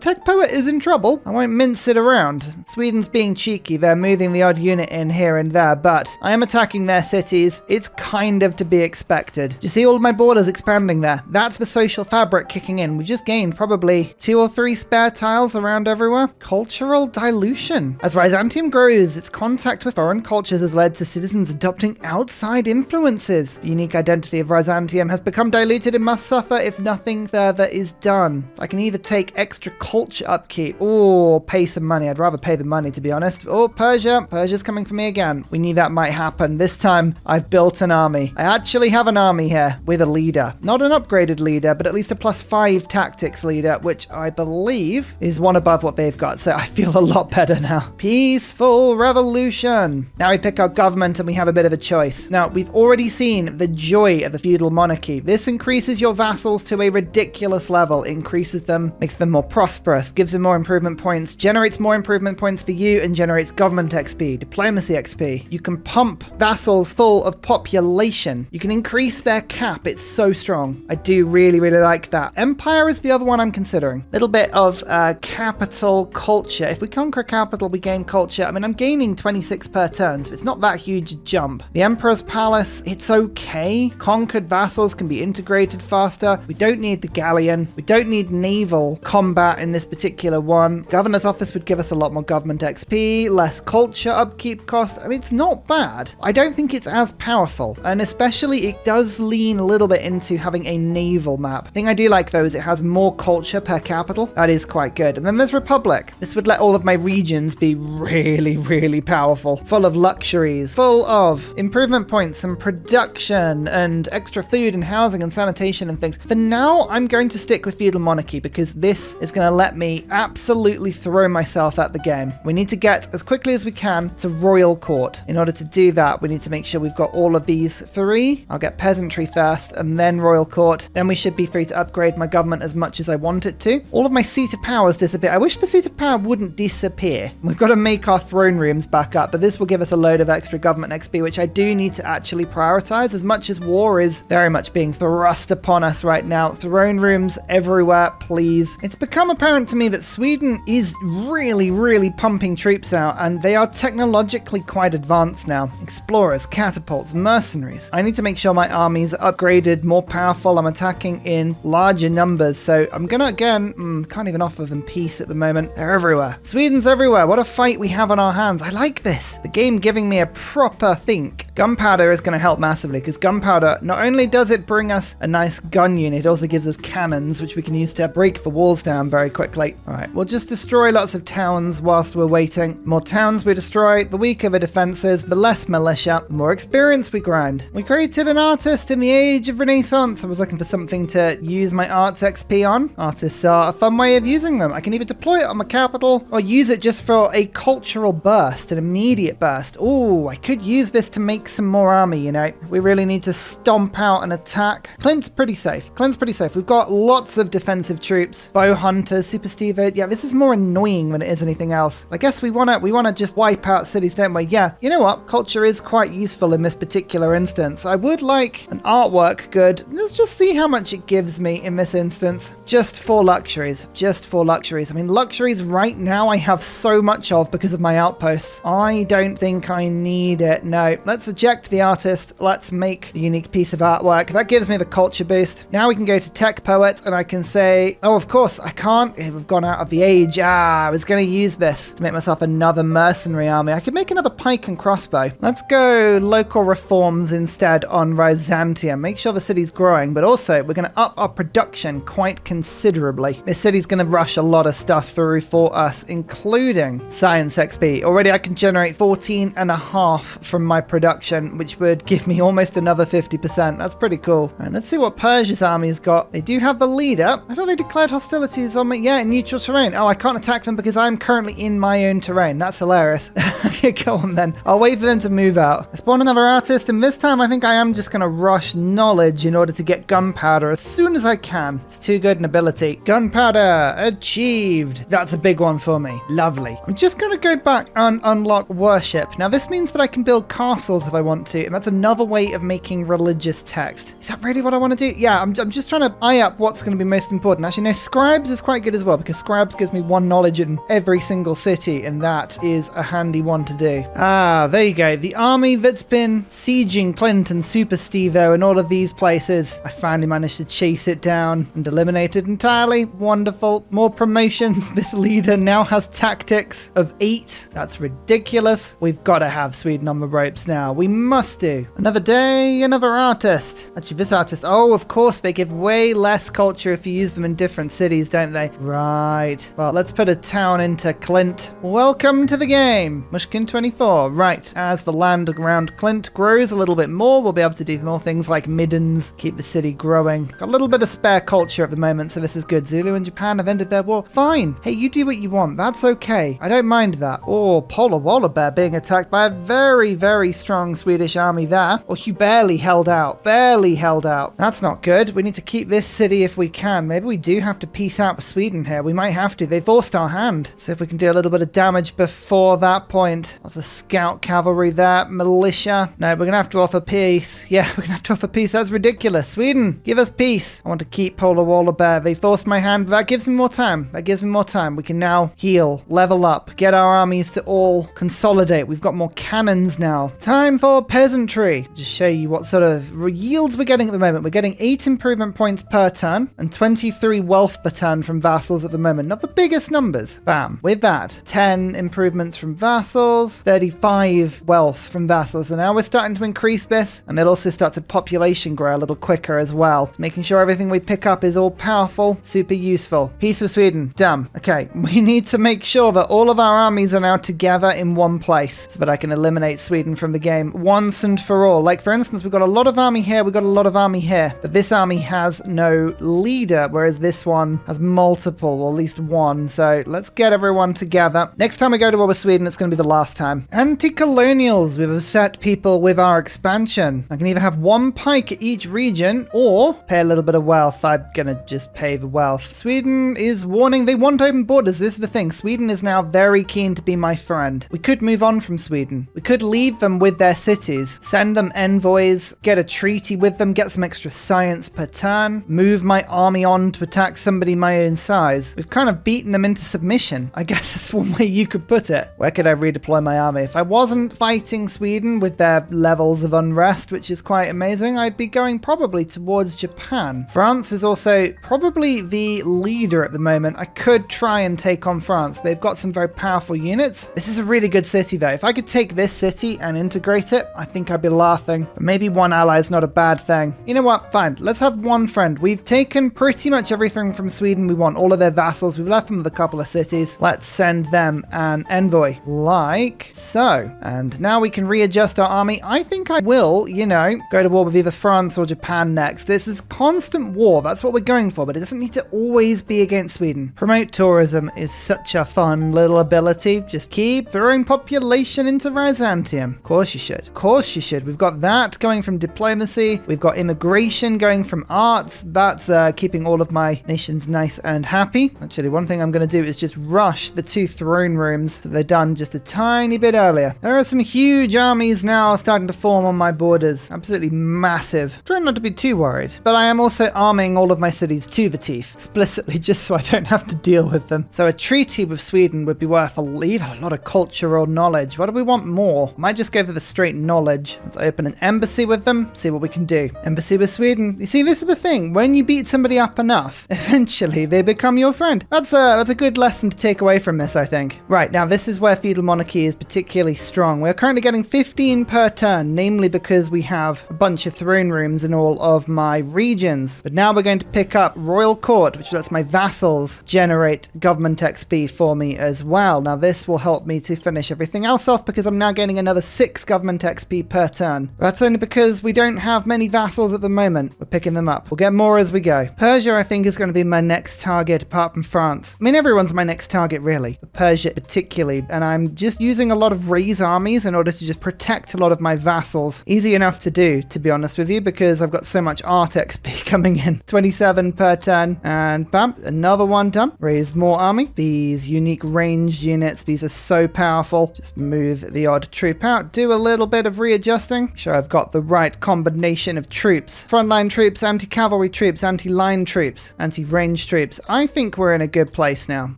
Tech Poet is in trouble. I won't mince it around. Sweden's being cheeky. They're moving the odd unit in here and there, but I am attacking their cities. It's kind of to be expected. Do you see all of my borders expanding there? That's the social fabric kicking in. We just gained probably 2 or 3 spare tiles around everywhere. Cultural dilution. As Byzantium grows, its contact with foreign cultures has led to citizens adopting outside influences. The unique identity of Byzantium has become diluted and must suffer if nothing further is done. I can either take extra culture upkeep or pay some money. I'd rather pay the money, to be honest. Oh, Persia. Persia's coming for me again. We knew that might happen. This time, I've built an army. I actually have an army here with a leader. Not an upgraded leader, but at least a +5 tactics leader, which I believe is one above what they've got. So I feel a lot better now. Peaceful revolution. Now we pick our government and we have a bit of a choice. Now, we've already seen the joy of the feudal monarchy. This increases your vassals to a ridiculous level. It increases them, makes them more prosperous, gives them more improvement points, generates more improvement points for you, and generates government XP, diplomacy XP. You can pump vassals full of population. You can increase their cap. It's so strong. I do really, really like that. Empire is the other one I'm considering. Little bit of capital culture. If we conquer capital, we gain culture. I mean, I'm gaining 26 per turn, so it's not that huge a jump. The Emperor's Palace, it's okay. Conquered vassals can be integrated faster. We don't need the galleon. We don't need naval combat in this particular one. Governor's office would give us a lot more government XP, less culture upkeep cost. I mean, it's not bad. I don't think it's as powerful, and especially it does lean a little bit into having a naval map. The thing I do like though is it has more culture per capital. That is quite good. And then there's Republic. This would let all of my regions be really, really powerful, full of luxuries, full of improvement points and production and extra food and housing and sanitation and things. For now, I'm going to stick with Feudal Monarchy because this is going to let me absolutely throw myself at the game. We need to get as quickly as we can to Royal Court. In order to do that, we need to make sure we've got all of these 3. I'll get Peasantry first and then Royal Court. Then we should be free to upgrade my government as much as I want it to. All of my seat of powers disappear. I wish the seat of power wouldn't disappear. We've got to make our throne rooms back up, but this will give us a load of extra government XP, which I do need to actually prioritize as much as war is very much being thrust upon us right now. Throne rooms everywhere, please. It's become apparent to me that Sweden is really, really pumping troops out, and they are technologically quite advanced now. Explorers, catapults, mercenaries. I need to make sure my armies are upgraded, more powerful. I'm attacking in larger numbers, so I'm gonna again, can't even offer them peace at the moment. They're everywhere. Sweden's everywhere. What a fight we have on our hands. I like this. The game giving me a proper think. Gunpowder is going to help massively because gunpowder, not only does it bring us a nice gun unit, it also gives us cannons, which we can use to break the walls down very quickly. All right, we'll just destroy lots of towns whilst we're waiting. The more towns we destroy, the weaker the defenses, the less militia, the more experience we grind. We created an artist in the age of Renaissance. I was looking for something to use my arts XP on. Artists are a fun way of using them. I can either deploy it on my capital or use it just for a cultural burst, an immediate burst. Oh, I could use this to make some more army, you know. We really need to stomp out and attack. Clint's pretty safe. Clint's pretty safe. We've got lots of defensive troops. Bow hunters, SupaStevo. Yeah, this is more annoying than it is anything else. I guess we wanna just wipe out cities, don't we? Yeah, you know what? Culture is quite useful in this particular instance. I would like an artwork good. Let's just see how much it gives me in this instance. Just 4 luxuries. Just 4 luxuries. I mean, luxuries right now I have so much of because of my outposts. I don't think I need it. No. Let's eject the artist. Let's make a unique piece of artwork. That gives me the culture boost. Now we can go to tech poet and I can say, oh, of course, I can't. We've gone out of the age. I was going to use this to make myself another mercenary army. I could make another pike and crossbow. Let's go local reforms instead on Byzantium. Make sure the city's growing, but also we're going to up our production quite considerably. This city's going to rush a lot of stuff through for us, including science XP. Already I can generate 14.5 from my production, which would give me almost another 50%. That's pretty cool. And let's see what Persia's army's got. They do have the leader. I thought they declared hostilities on me. Yeah, in neutral terrain. Oh, I can't attack them because I'm currently in my own terrain. That's hilarious. Okay, go on then. I'll wait for them to move out. I spawn another artist, and this time I think I am just going to rush knowledge in order to get gunpowder as soon as I can. It's too good an ability. Gunpowder achieved. That's a big one for me. Lovely. I'm just going to go back and unlock worship. Now this means that I can build castles if I want to, and that's another way of making religious text. Is that really what I want to do? Yeah, I'm just trying to eye up what's going to be most important. Actually, no, scribes is quite good as well, because scribes gives me 1 knowledge in every single city, and that is a handy one to do. There you go. The army that's been sieging Clint and SupaStevo and all of these places, I finally managed to chase it down and eliminate it entirely. Wonderful. More promotions. This leader now has tactics of 8. That's ridiculous. We've got to have Sweden on the ropes now. We must do. Another day, another artist. Actually, this artist, oh, of course, they give way less culture if you use them in different cities, don't they? Right. Well, let's put a town into Clint. Welcome to the game. Mushkin 24. Right. As the land around Clint grows a little bit more, we'll be able to do more things like middens, keep the city growing. Got a little bit of spare culture at the moment, so this is good. Zulu and Japan have ended their war. Fine. Hey, you do what you want. That's okay. I don't mind that. Oh, Polar Waller Bear being attacked by a very, very strong Swedish army there. Or you barely held out. Barely held out. That's not good. We need to keep this city if we can. Maybe we do have to peace out with Sweden here. We might have to. They forced our hand. See if we can do a little bit of damage before that point. Lots of scout cavalry there. Militia. No, we're going to have to offer peace. Yeah, we're going to have to offer peace. That's ridiculous. Sweden, give us peace. I want to keep Polar Waller Bear. They forced my hand. That gives me more time. That gives me more time. We can now heal, level up, get our armies to all consolidate. We've got more cannons now. Time for peasantry. Just show you what sort of yields we're getting at the moment. We're getting 8 improvement points per turn and 23 wealth per turn from vassals at the moment. Not the biggest numbers. Bam. With that, 10 improvements from vassals, 35 wealth from vassals. And now we're starting to increase this, and it'll also start to population grow a little quicker as well. Making sure everything we pick up is all powerful, super useful. Peace of Sweden. Damn. Okay, we need to make sure that all of our armies are now together in one place so that I can eliminate Sweden from the game once and for all. Like, for instance, we've got a lot of army here, we've got a lot of army here, but this army has no leader, whereas this one has multiple, or at least one. So let's get everyone together. Next time we go to war with Sweden, it's going to be the last time. Anti-colonials. We've upset people with our expansion. I can either have 1 pike at each region or pay a little bit of wealth. I'm going to just pay the wealth. Sweden is warning they want open borders. This is the thing. Sweden is now very keen to be my friend. We could move on from Sweden. We could leave them with their cities, send them envoys, get a treaty with them, get some extra science per turn, move my army on to attack somebody my own size. We've kind of beaten them into submission. I guess that's one way you could put it. Where could I redeploy my army? If I wasn't fighting Sweden with their levels of unrest, which is quite amazing, I'd be going probably towards Japan. France is also probably the leader at the moment. I could try and take on France. They've got some very powerful units. This is a really good city though. If I could take this city and integrate it, I think I'd be laughing. But maybe 1 ally is not a bad thing. You know what? Fine. Let's have 1 friend. We've taken pretty much everything from Sweden we want. All of their vassals. We've left them with a couple of cities. Let's send them an envoy. Like so. And now we can readjust our army. I think I will, you know, go to war with either France or Japan next. This is constant war. That's what we're going for, but it doesn't need to always be against Sweden. Promote tourism is such a fun little ability. Just keep throwing population into Byzantium. Of course you should. Of course course you should. We've got that going from diplomacy. We've got immigration going from arts. That's keeping all of my nations nice and happy. Actually, one thing I'm going to do is just rush the 2 throne rooms so they're done just a tiny bit earlier. There are some huge armies now starting to form on my borders. Absolutely massive. Trying not to be too worried. But I am also arming all of my cities to the teeth, explicitly just so I don't have to deal with them. So a treaty with Sweden would be worth a lot of cultural knowledge. What do we want more? Might just go for the straight knowledge. Let's open an embassy with them, see what we can do. Embassy with Sweden. You see, this is the thing. When you beat somebody up enough, eventually they become your friend. That's a good lesson to take away from this, I think. Right, now this is where Feudal Monarchy is particularly strong. We're currently getting 15 per turn, namely because we have a bunch of throne rooms in all of my regions. But now we're going to pick up Royal Court, which lets my vassals generate government XP for me as well. Now this will help me to finish everything else off because I'm now getting another 6 government XP per turn. That's only because we don't have many vassals at the moment. We're picking them up. We'll get more as we go. Persia, I think, is going to be my next target apart from France. I mean, everyone's my next target really, but Persia particularly. And I'm just using a lot of raise armies in order to just protect a lot of my vassals. Easy enough to do, to be honest with you, because I've got so much art XP coming in. 27 per turn, and bam, another one done. Raise more army. These unique ranged units, these are so powerful. Just move the odd troop out, do a little bit of readjusting. Make sure I've got the right combination of troops. Frontline troops, anti-cavalry troops, anti-line troops, anti-range troops. I think we're in a good place now.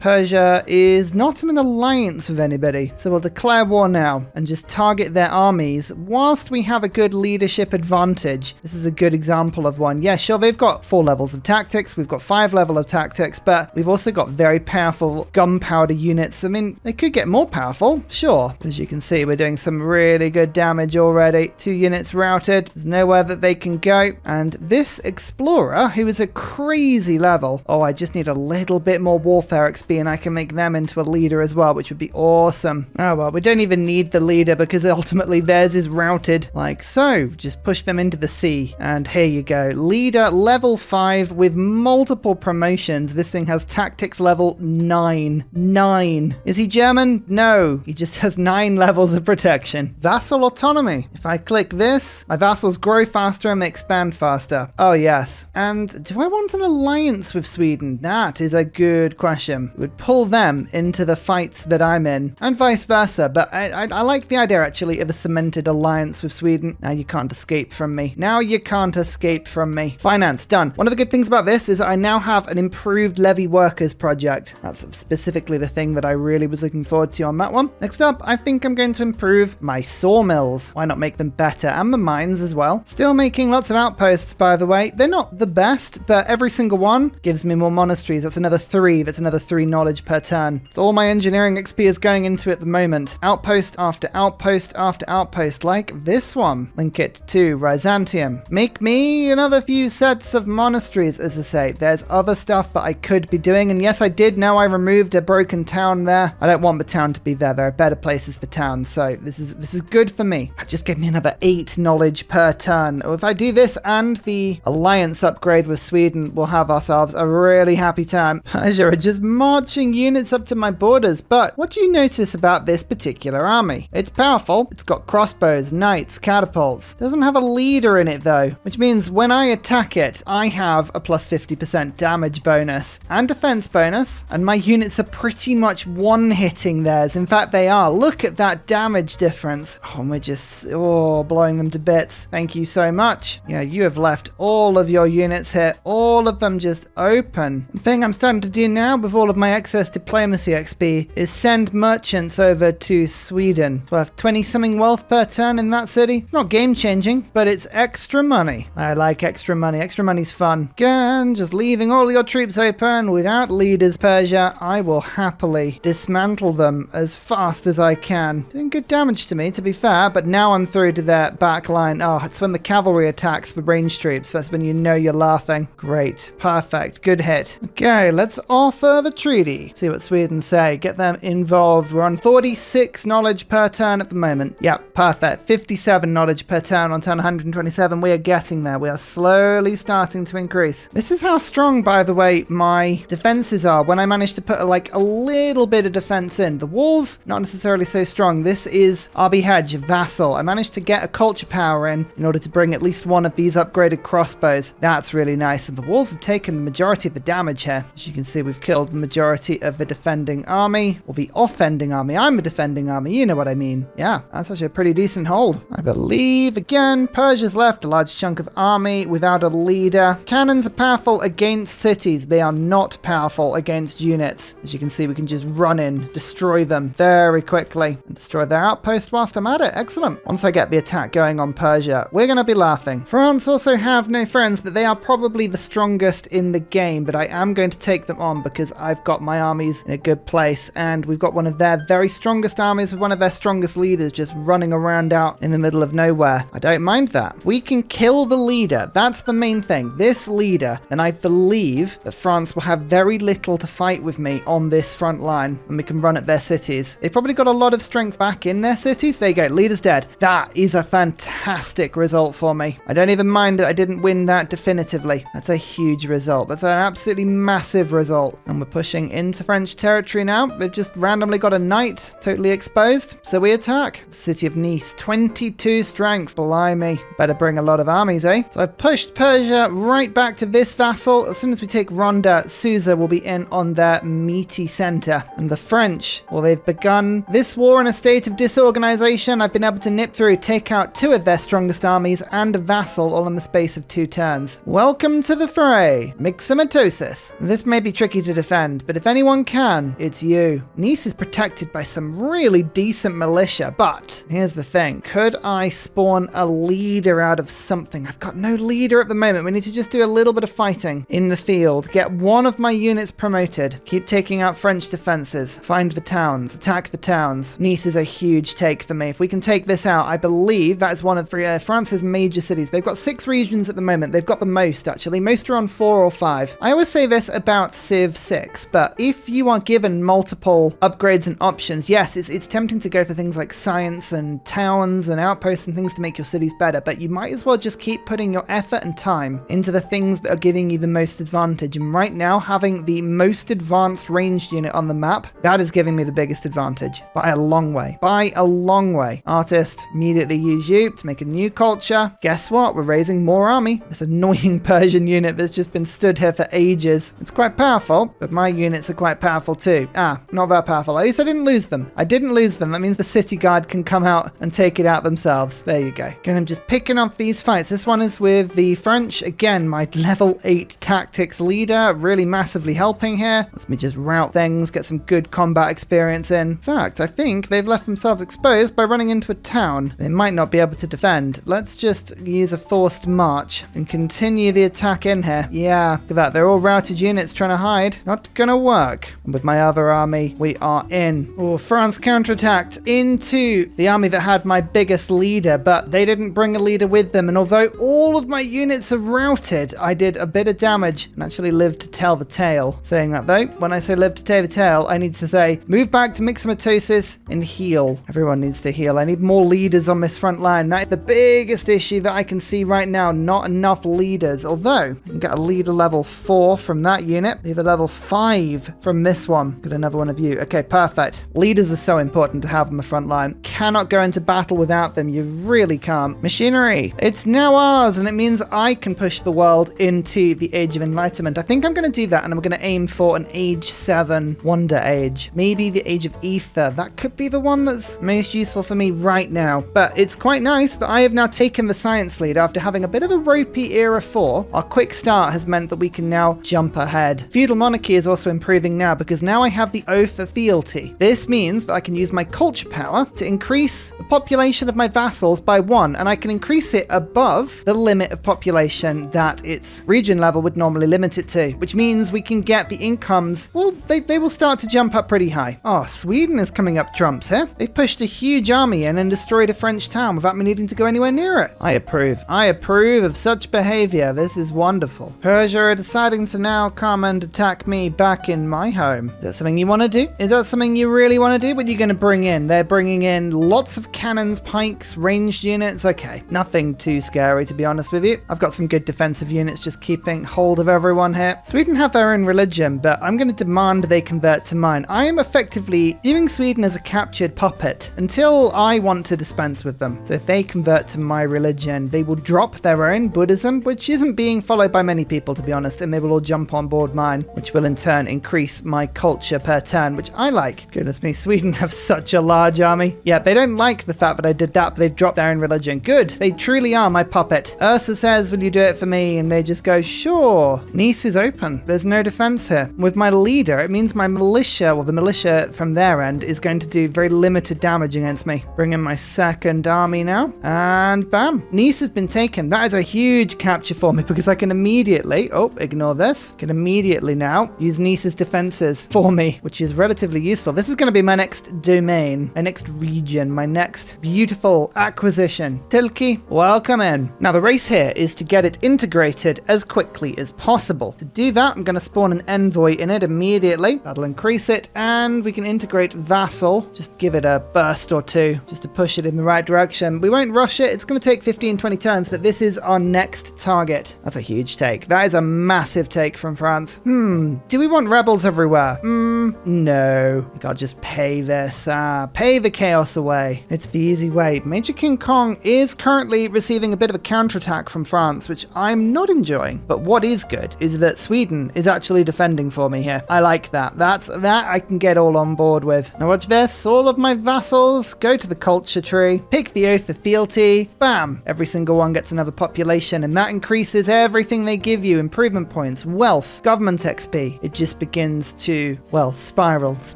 Persia is not in an alliance with anybody, so we'll declare war now and just target their armies whilst we have a good leadership advantage. This is a good example of one. Yeah, sure, they've got 4 levels of tactics, we've got 5 levels of tactics, but we've also got very powerful gunpowder units. I mean, they could get more powerful, sure. As you can see, we're doing some really good damage already. 2 units routed, there's nowhere that they can go. And this explorer, who is a crazy level, oh, I just need a little bit more warfare XP and I can make them into a leader as well, which would be awesome. Oh well, we don't even need the leader because ultimately theirs is routed like so. Just push them into the sea and here you go. Leader level 5 with multiple promotions. This thing has tactics level 9. 9. Is he German? No, he just has 9 levels of protection. Vassal autonomy. If I click this, my vassals grow faster and they expand faster. Oh yes. And do I want an alliance with Sweden? That is a good question. It would pull them into the fights that I'm in and vice versa, but I like the idea actually of a cemented alliance with Sweden. Now you can't escape from me. Now you can't escape from me. Finance, done. One of the good things about this is I now have an improved levy workers project. That's specifically the thing that I really was looking forward to on that one. Next up, I think I'm going to improve my sawmills. Why not make them better? And the mines as well. Still making lots of outposts, by the way. They're not the best, but every single one gives me more monasteries. That's another 3. That's another 3 knowledge per turn. So all my engineering XP is going into it at the moment. Outpost after outpost after outpost, like this one. Link it to Byzantium. Make me another few sets of monasteries, as I say. There's other stuff that I could be doing, and yes, I did know I removed a broken town there. I don't want the town to be there. There are better places for towns, so this is good for me. Just give me another 8 knowledge per turn. If I do this and the alliance upgrade with Sweden, we'll have ourselves a really happy time. Persia are just marching units up to my borders, but what do you notice about this particular army? It's powerful. It's got crossbows, knights, catapults. Doesn't have a leader in it though, which means when I attack it, I have a plus 50% damage bonus and defense bonus, and my units are pretty much one-hitting theirs. In fact, they are. Look at that damage difference. Oh, and we're just blowing them to bits. Thank you so much. Yeah, you have left all of your units here, all of them just open. The thing I'm starting to do now with all of my excess diplomacy XP is send merchants over to Sweden. Worth 20-something wealth per turn in that city. It's not game-changing, but it's extra money. I like extra money. Extra money's fun. Again, just leaving all your troops open without leaders, Persia. I will happily dismantle them as fast as I can. Doing good damage to me, to be fair, but now I'm through to their back line. Oh, it's when the cavalry attacks the range troops. That's when you know you're laughing. Great. Perfect. Good hit. Okay, let's offer the treaty. See what Sweden say. Get them involved. We're on 46 knowledge per turn at the moment. Yep, perfect. 57 knowledge per turn on turn 127. We are getting there. We are slowly starting to increase. This is how strong, by the way, my defenses are when I manage to put like a little bit of defense in. The walls, not necessarily so strong. This is RB Hedge, Vassal. I managed to get a culture power in order to bring at least one of these upgraded crossbows. That's really nice. And the walls have taken the majority of the damage here. As you can see, we've killed the majority of the defending army, or the offending army. I'm a defending army, you know what I mean. Yeah, that's actually a pretty decent hold. I believe, again, Persia's left a large chunk of army without a leader. Cannons are powerful against cities. They are not powerful against units. As you can see, we can just run in, destroy them very quickly, and destroy their outpost whilst I'm at it. Excellent. Once I get the attack going on Persia, we're going to be laughing. France also have no friends, but they are probably the strongest in the game, but I am going to take them on because I've got my armies in a good place, and we've got one of their very strongest armies with one of their strongest leaders just running around out in the middle of nowhere. I don't mind that. We can kill the leader. That's the main thing. This leader, and I believe that France will have very little to fight with me on this front line, and we can run at their cities. They've probably got a lot of strength back in their cities. There you go. Leader's dead. That is a fantastic result for me. I don't even mind that I didn't win that definitively. That's a huge result. That's an absolutely massive result. And we're pushing into French territory now. They've just randomly got a knight totally exposed. So we attack. City of Nice. 22 strength. Blimey. Better bring a lot of armies, eh? So I've pushed Persia right back to this vassal. As soon as we take Ronda, Susa will be in on their meaty center. And the French, well, they've begun this war in a state of disorganization. I've been able to nip through, take out 2 of their strongest armies and a vassal all in the space of 2 turns. Welcome to the fray, Myxomatosis. This may be tricky to defend, but if anyone can, it's you. Nice is protected by some really decent militia, but here's the thing. Could I spawn a leader out of something? I've got no leader at the moment. We need to just do a little bit of fighting in the field, get one of my units promoted, keep taking out French defenses, find the towns, attack the towns. Nice is a huge take for me. If we can take this out, I believe that is one of France's major cities. They've got 6 regions at the moment. They've got the most, actually. Most are on 4 or 5. I always say this about Civ 6, but if you are given multiple upgrades and options, yes, it's tempting to go for things like science and towns and outposts and things to make your cities better, but you might as well just keep putting your effort and time into the things that are giving you the most advantage. And right now, having the most advanced ranged unit on the map, that is giving me the biggest advantage by a long way. By a long way. Artist, immediately use you to make a new culture. Guess what? We're raising more army. This annoying Persian unit that's just been stood here for ages. It's quite powerful, but my units are quite powerful too. Not that powerful. At least I didn't lose them. I didn't lose them. That means the city guard can come out and take it out themselves. There you go. Again, I'm just picking up these fights. This one is with the French. Again, my level 8 tactics leader, really massively helping here. Lets me just route things, get some good combat experience in. In fact, I think they've left themselves exposed by running into a town. They might not be able to defend. Let's just use a forced march and continue the attack in here. Yeah, look at that. They're all routed units trying to hide. Not gonna work. And with my other army, we are in. Oh, France counterattacked into the army that had my biggest leader, but they didn't bring a leader with them. And although all of my units are routed, I did a bit of damage and actually lived to tell the tale. Saying that though, when I say live to tell the tale, I need to say move back to Myxomatosis and heal. Everyone needs to heal. I need more leaders on this front line. That is the biggest issue that I can see right now. Not enough leaders. Although, I can get a leader level 4 from that unit. Leader level 5 from this one. Got another one of you. Okay, perfect. Leaders are so important to have on the front line. Cannot go into battle without them. You really can't. Machinery. It's now ours, and it means I can push the world into the Age of Enlightenment. I think I'm going to do that, and I'm going to aim for an Age 7 Wonder Age. Maybe the Age of Ether. That could be the one that's most useful for me right now. But it's quite nice that I have now taken the science lead after having a bit of a ropey era 4. Our quick start has meant that we can now jump ahead. Feudal Monarchy is also improving now because now I have the Oath of Fealty. This means that I can use my culture power to increase the population of my vassals by 1, and I can increase it above the limit of population that its region level would normally limit it to, which means we can get the incomes, well, they will start to jump up pretty high. Oh, Sweden is coming up trumps here. They've pushed a huge army in and destroyed a French town without me needing to go anywhere near it. I approve. I approve of such behavior. This is wonderful. Persia are deciding to now come and attack me back in my home. Is that something you want to do? Is that something you really want to do? What are you going to bring in? They're bringing in lots of cannons, pikes, ranged units. Okay, nothing too scary, to be honest with you. I've got some some good defensive units just keeping hold of everyone here. Sweden have their own religion, but I'm going to demand they convert to mine. I am effectively viewing Sweden as a captured puppet until I want to dispense with them. So if they convert to my religion, they will drop their own Buddhism, which isn't being followed by many people, to be honest, and they will all jump on board mine, which will in turn increase my culture per turn, which I like. Goodness me, Sweden have such a large army. Yeah, they don't like the fact that I did that, but they've dropped their own religion. Good. They truly are my puppet. Ursa says, will you do it for me? And they just go, sure. Nice is open. There's no defense here. With my leader, it means my militia, or the militia from their end, is going to do very limited damage against me. Bring in my second army now. And bam. Nice has been taken. That is a huge capture for me because I can immediately, ignore this, can immediately now use Nice's defenses for me, which is relatively useful. This is going to be my next domain, my next region, my next beautiful acquisition. Tilki, welcome in. Now the race here is to get it integrated as quickly as possible. To do that, I'm going to spawn an envoy in it immediately. That'll increase it, and we can integrate vassal. Just give it a burst or two, just to push it in the right direction. We won't rush it. It's going to take 15-20 turns, but this is our next target. That's a huge take. That is a massive take from France. Do we want rebels everywhere? No. I think I'll just pay this. Pay the chaos away. It's the easy way. Major King Kong is currently receiving a bit of a counterattack from France, which I'm not enjoying. But what is good is that Sweden is actually defending for me here. I like that. That I can get all on board with. Now watch this. All of my vassals go to the culture tree, pick the oath of fealty, bam. Every single one gets another population, and that increases everything they give you. Improvement points, wealth, government XP. It just begins to, well, spiral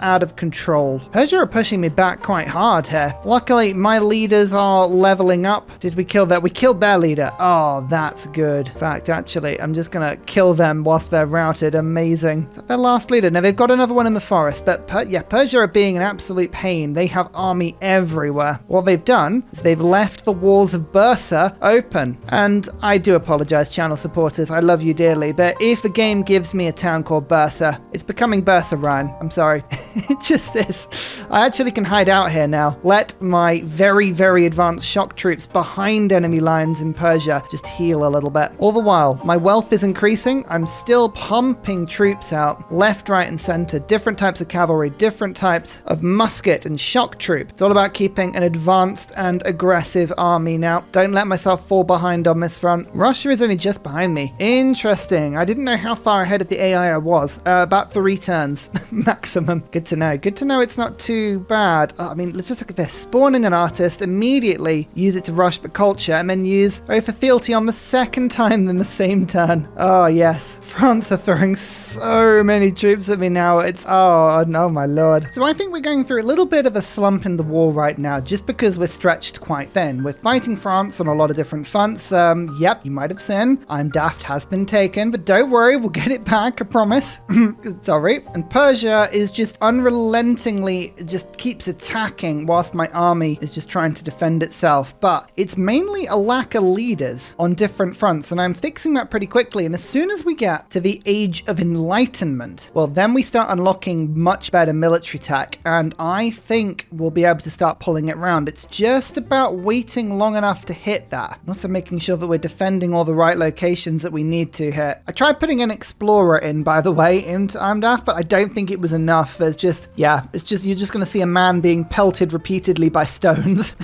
out of control. Persia are pushing me back quite hard here. Luckily, my leaders are leveling up. Did we kill that? We killed their leader. Oh, that's good. In fact, actually, I'm just gonna kill them whilst they're routed. Amazing. Is that their last leader? No, they've got another one in the forest, but Persia are being an absolute pain. They have army everywhere. What they've done is they've left the walls of Bursa open. And I do apologize, channel supporters. I love you dearly, but if the game gives me a town called Bursa, it's becoming Bursa Rhine. I'm sorry. It just is. I actually can hide out here now. Let my very, very advanced shock troops behind enemy lines in Persia just heal a little bit. All the while, my wealth is increasing. I'm still pumping troops out left, right, and center. Different types of cavalry, different types of musket and shock troop. It's all about keeping an advanced and aggressive army now. Don't let myself fall behind on this front. Russia is only just behind me. Interesting. I didn't know how far ahead of the AI I was. About 3 turns maximum. Good to know. Good to know it's not too bad. I mean, let's just look at this. Spawning an artist, immediately use it to rush the culture, and then use oath of fealty on the second time in the same turn. Oh, yes. France are throwing so many troops at me now. It's, oh no, my lord. So I think we're going through a little bit of a slump in the war right now, just because we're stretched quite thin. We're fighting France on a lot of different fronts. Yep, you might have seen. I'm Daft has been taken, but don't worry, we'll get it back, I promise. Sorry. And Persia is just unrelentingly just keeps attacking whilst my army is just trying to defend itself. But it's mainly a lack of leaders on different fronts, and I'm fixing that pretty quickly. And as soon as we get to the Age of Enlightenment, well, then we start unlocking much better military tech, and I think we'll be able to start pulling it round. It's just about waiting long enough to hit that, and also making sure that we're defending all the right locations that we need to hit. I tried putting an explorer in, by the way, into Daft, but I don't think it was enough. There's just, yeah, it's just, you're just going to see a man being pelted repeatedly by stones.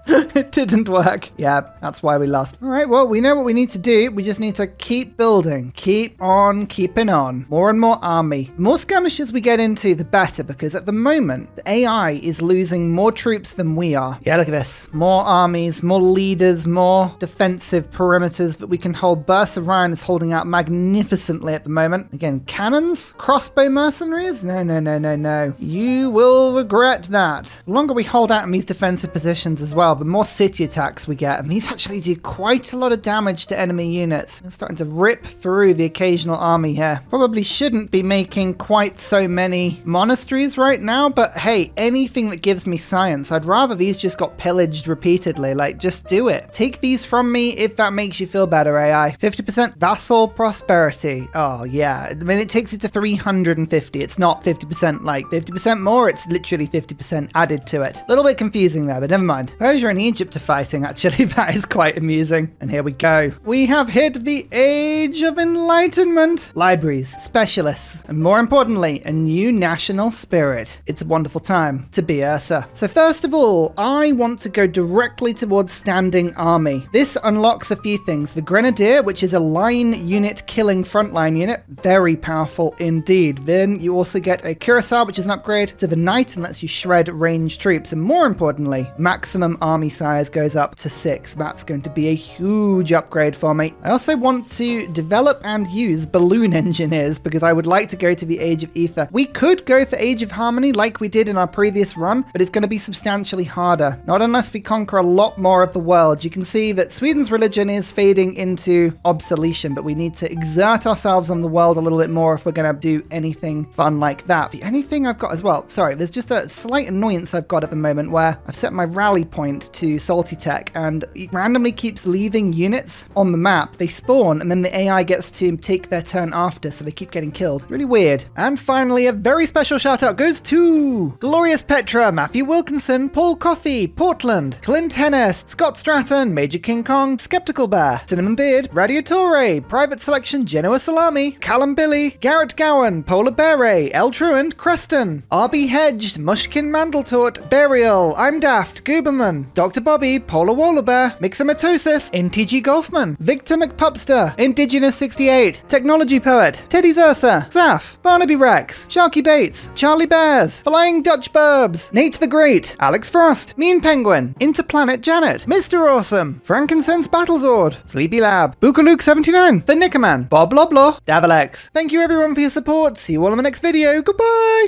It didn't work. Yeah, that's why we lost. All right, well, we know what we need to do. We just need to keep building. Keep on keeping on. More and more army. The more skirmishes we get into, the better, because at the moment, the AI is losing more troops than we are. Yeah, look at this. More armies, more leaders, more defensive perimeters that we can hold. Bursa Rhine is holding out magnificently at the moment. Again, cannons? Crossbow mercenaries? No, no, no, no, no. You will regret that. The longer we hold out in these defensive positions as well, the more city attacks we get, and these actually do quite a lot of damage to enemy units. They're starting to rip through the occasional army here. Probably shouldn't be making quite so many monasteries right now, but hey, anything that gives me science, I'd rather these just got pillaged repeatedly. Like, just do it. Take these from me if that makes you feel better, AI. 50% vassal prosperity. Oh yeah, I mean, it takes it to 350. It's not 50% like 50% more, it's literally 50% added to it. A little bit confusing there, but never mind. Persia and Egypt Egypt to fighting, actually. That is quite amusing. And here we go. We have hit the Age of Enlightenment. Libraries, specialists, and more importantly, a new national spirit. It's a wonderful time to be Ursa. So first of all, I want to go directly towards standing army. This unlocks a few things. The Grenadier, which is a line unit killing frontline unit, very powerful indeed. Then you also get a Curacao, which is an upgrade to the Knight and lets you shred ranged troops. And more importantly, maximum army size goes up to 6. That's going to be a huge upgrade for me. I also want to develop and use balloon engineers because I would like to go to the Age of Ether. We could go for Age of Harmony like we did in our previous run, but it's going to be substantially harder. Not unless we conquer a lot more of the world. You can see that Sweden's religion is fading into obsolescence, but we need to exert ourselves on the world a little bit more if we're going to do anything fun like that. The only thing I've got as well, sorry, there's just a slight annoyance I've got at the moment where I've set my rally point to Salty Tech and it randomly keeps leaving units on the map. They spawn and then the AI gets to take their turn after, so they keep getting killed. Really weird. And finally, a very special shout out goes to Glorious Petra, Matthew Wilkinson, Paul Coffey, Portland, Clint Hennis, Scott Stratton, Major King Kong, Skeptical Bear, Cinnamon Beard, Radiatore, Private Selection, Genoa Salami, Callum Billy, Garrett Gowan, Polar Beret, El Truant, Creston, RB Hedged, Mushkin Mandletort, Burial, I'm Daft, Gooberman, Dr. Bobby, Polar Waller Bear, Mixomatosis, NTG Golfman, Victor McPupster, Indigenous 68, Technology Poet, Teddy's Ursa, Zaf, Barnaby Rex, Sharky Bates, Charlie Bears, Flying Dutch Burbs, Nate the Great, Alex Frost, Mean Penguin, Interplanet Janet, Mr. Awesome, Frankincense Battlezord, Sleepy Lab, Bookaluk 79, The Nickerman, Bob Loblaw, Davalex. Thank you everyone for your support. See you all in the next video. Goodbye!